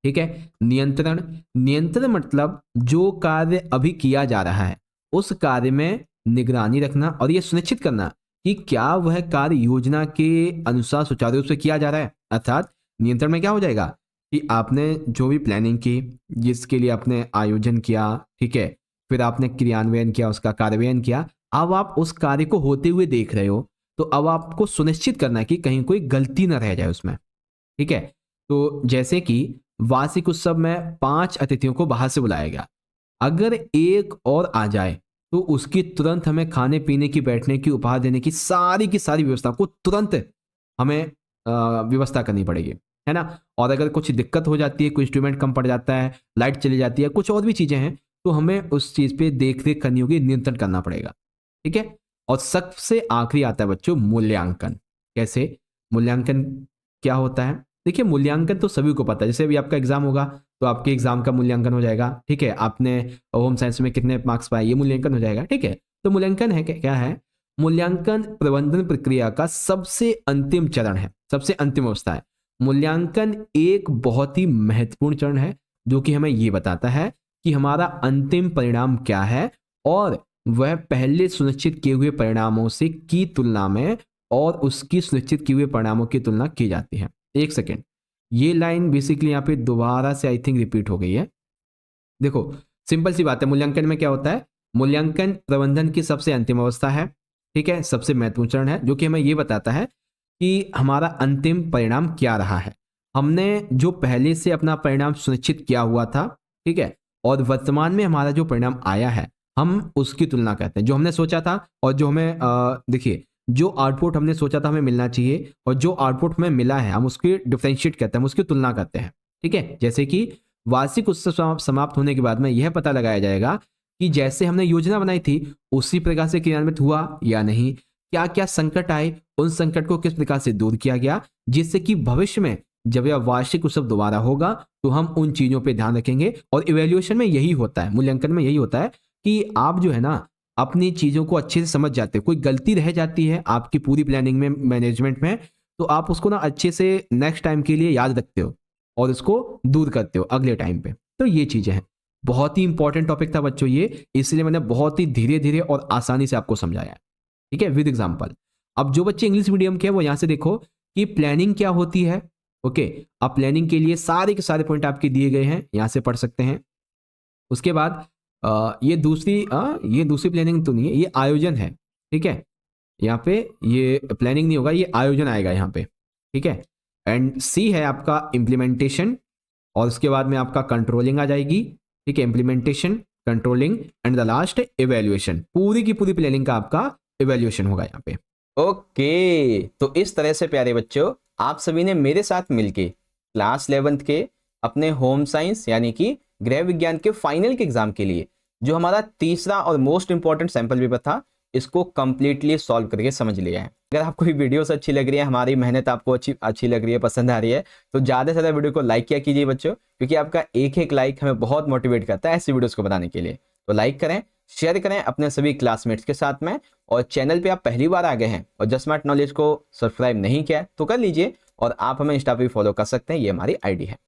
ठीक है, नियंत्रण मतलब जो कार्य अभी किया जा रहा है उस कार्य में निगरानी रखना और यह सुनिश्चित करना कि क्या वह कार्य योजना के अनुसार सुचारू रूप से किया जा रहा है। अर्थात नियंत्रण में क्या हो जाएगा कि आपने जो भी प्लानिंग की, जिसके लिए आपने आयोजन किया, ठीक है, फिर आपने क्रियान्वयन किया, उसका कार्यान्वयन किया, अब आप उस कार्य को होते हुए देख रहे हो, तो अब आपको सुनिश्चित करना है कि कहीं कोई गलती ना रह जाए उसमें। ठीक है, तो जैसे कि वार्षिक उत्सव में 5 अतिथियों को बाहर से बुलाया गया, अगर एक और आ जाए तो उसकी तुरंत हमें खाने पीने की, बैठने की, उपहार देने की सारी व्यवस्था को तुरंत हमें व्यवस्था करनी पड़ेगी, है ना। और अगर कुछ दिक्कत हो जाती है, कोई इंस्ट्रूमेंट कम पड़ जाता है, लाइट चली जाती है, कुछ और भी चीजें हैं, तो हमें उस चीज पे देख रेख करनी होगी, नियंत्रण करना पड़ेगा। ठीक है, और सबसे आखिरी आता है बच्चों मूल्यांकन। कैसे मूल्यांकन क्या होता है? देखिए, मूल्यांकन तो सभी को पता है। जैसे अभी आपका एग्जाम होगा तो आपके एग्जाम का मूल्यांकन हो जाएगा। ठीक है, आपने होम साइंस में कितने मार्क्स पाए, ये मूल्यांकन हो जाएगा। ठीक है, तो मूल्यांकन है क्या है? मूल्यांकन प्रबंधन प्रक्रिया का सबसे अंतिम चरण है, सबसे अंतिम अवस्था है। मूल्यांकन एक बहुत ही महत्वपूर्ण चरण है जो कि हमें ये बताता है कि हमारा अंतिम परिणाम क्या है और वह पहले सुनिश्चित किए हुए परिणामों से की तुलना में और उसकी सुनिश्चित किए हुए परिणामों की तुलना की जाती है। एक सेकेंड, ये लाइन बेसिकली यहाँ पे दोबारा से आई थिंक रिपीट हो गई है। देखो, सिंपल सी बात है, मूल्यांकन में क्या होता है? मूल्यांकन प्रबंधन की सबसे अंतिम अवस्था है। ठीक है, सबसे महत्वपूर्ण चरण है जो कि हमें ये बताता है कि हमारा अंतिम परिणाम क्या रहा है। हमने जो पहले से अपना परिणाम सुनिश्चित किया हुआ था, ठीक है, और वर्तमान में हमारा जो परिणाम आया है, हम उसकी तुलना करते हैं। जो हमने सोचा था और जो हमें देखिए, जो आउटपुट हमने सोचा था हमें मिलना चाहिए और जो आउटपुट हमें मिला है, हम उसकी डिफरेंशिएट करते हैं, हम उसकी तुलना करते हैं। ठीक है, जैसे कि वार्षिक उत्सव समाप्त होने के बाद में यह पता लगाया जाएगा कि जैसे हमने योजना बनाई थी उसी प्रकार से क्रियान्वित हुआ या नहीं, क्या क्या संकट आए, उन संकट को किस प्रकार से दूर किया गया, जिससे कि भविष्य में जब यह वार्षिक उत्सव दोबारा होगा तो हम उन चीजों पे ध्यान रखेंगे। और इवैल्यूएशन में यही होता है, मूल्यांकन में यही होता है कि आप जो है ना अपनी चीजों को अच्छे से समझ जाते हो। कोई गलती रह जाती है आपकी पूरी प्लानिंग में, मैनेजमेंट में, तो आप उसको ना अच्छे से नेक्स्ट टाइम के लिए याद रखते हो और उसको दूर करते हो अगले टाइम पे। तो ये चीजें हैं, बहुत ही इंपॉर्टेंट टॉपिक था बच्चों ये, इसलिए मैंने बहुत ही धीरे धीरे और आसानी से आपको समझाया है, ठीक है, विद एग्जाम्पल। अब जो बच्चे इंग्लिश मीडियम के हैं वो यहाँ से देखो कि प्लानिंग क्या होती है। ओके, अब प्लानिंग के लिए सारे के सारे पॉइंट आपके दिए गए हैं, यहाँ से पढ़ सकते हैं। उसके बाद ये दूसरी प्लानिंग तो नहीं है, ये आयोजन है, ठीक है। यहाँ पे ये प्लानिंग नहीं होगा, ये आयोजन आएगा यहाँ पे, ठीक है। एंड सी है आपका इम्प्लीमेंटेशन, और उसके बाद में आपका कंट्रोलिंग आ जाएगी, ठीक है, implementation, controlling and the last evaluation. पूरी की पूरी प्लानिंग का आपका इवैल्यूएशन होगा यहाँ पे। ओके, तो इस तरह से प्यारे बच्चों आप सभी ने मेरे साथ मिलके क्लास 11th के अपने होम साइंस यानी कि गृह विज्ञान के फाइनल के एग्जाम के लिए जो हमारा तीसरा और मोस्ट इंपॉर्टेंट सैंपल पेपर था, इसको कंप्लीटली सॉल्व करके समझ लिया है। अगर आपको ये वीडियोस अच्छी लग रही है, हमारी मेहनत आपको अच्छी लग रही है, पसंद आ रही है, तो ज़्यादा से ज़्यादा वीडियो को लाइक किया कीजिए बच्चों, क्योंकि आपका एक एक लाइक हमें बहुत मोटिवेट करता है ऐसी वीडियोस को बनाने के लिए। तो लाइक करें, शेयर करें अपने सभी क्लासमेट्स के साथ में, और चैनल पे आप पहली बार आ गए हैं और जस्ट स्मार्ट नॉलेज को सब्सक्राइब नहीं किया तो कर लीजिए, और आप हमें इंस्टा पे फॉलो कर सकते हैं, ये हमारी आईडी है।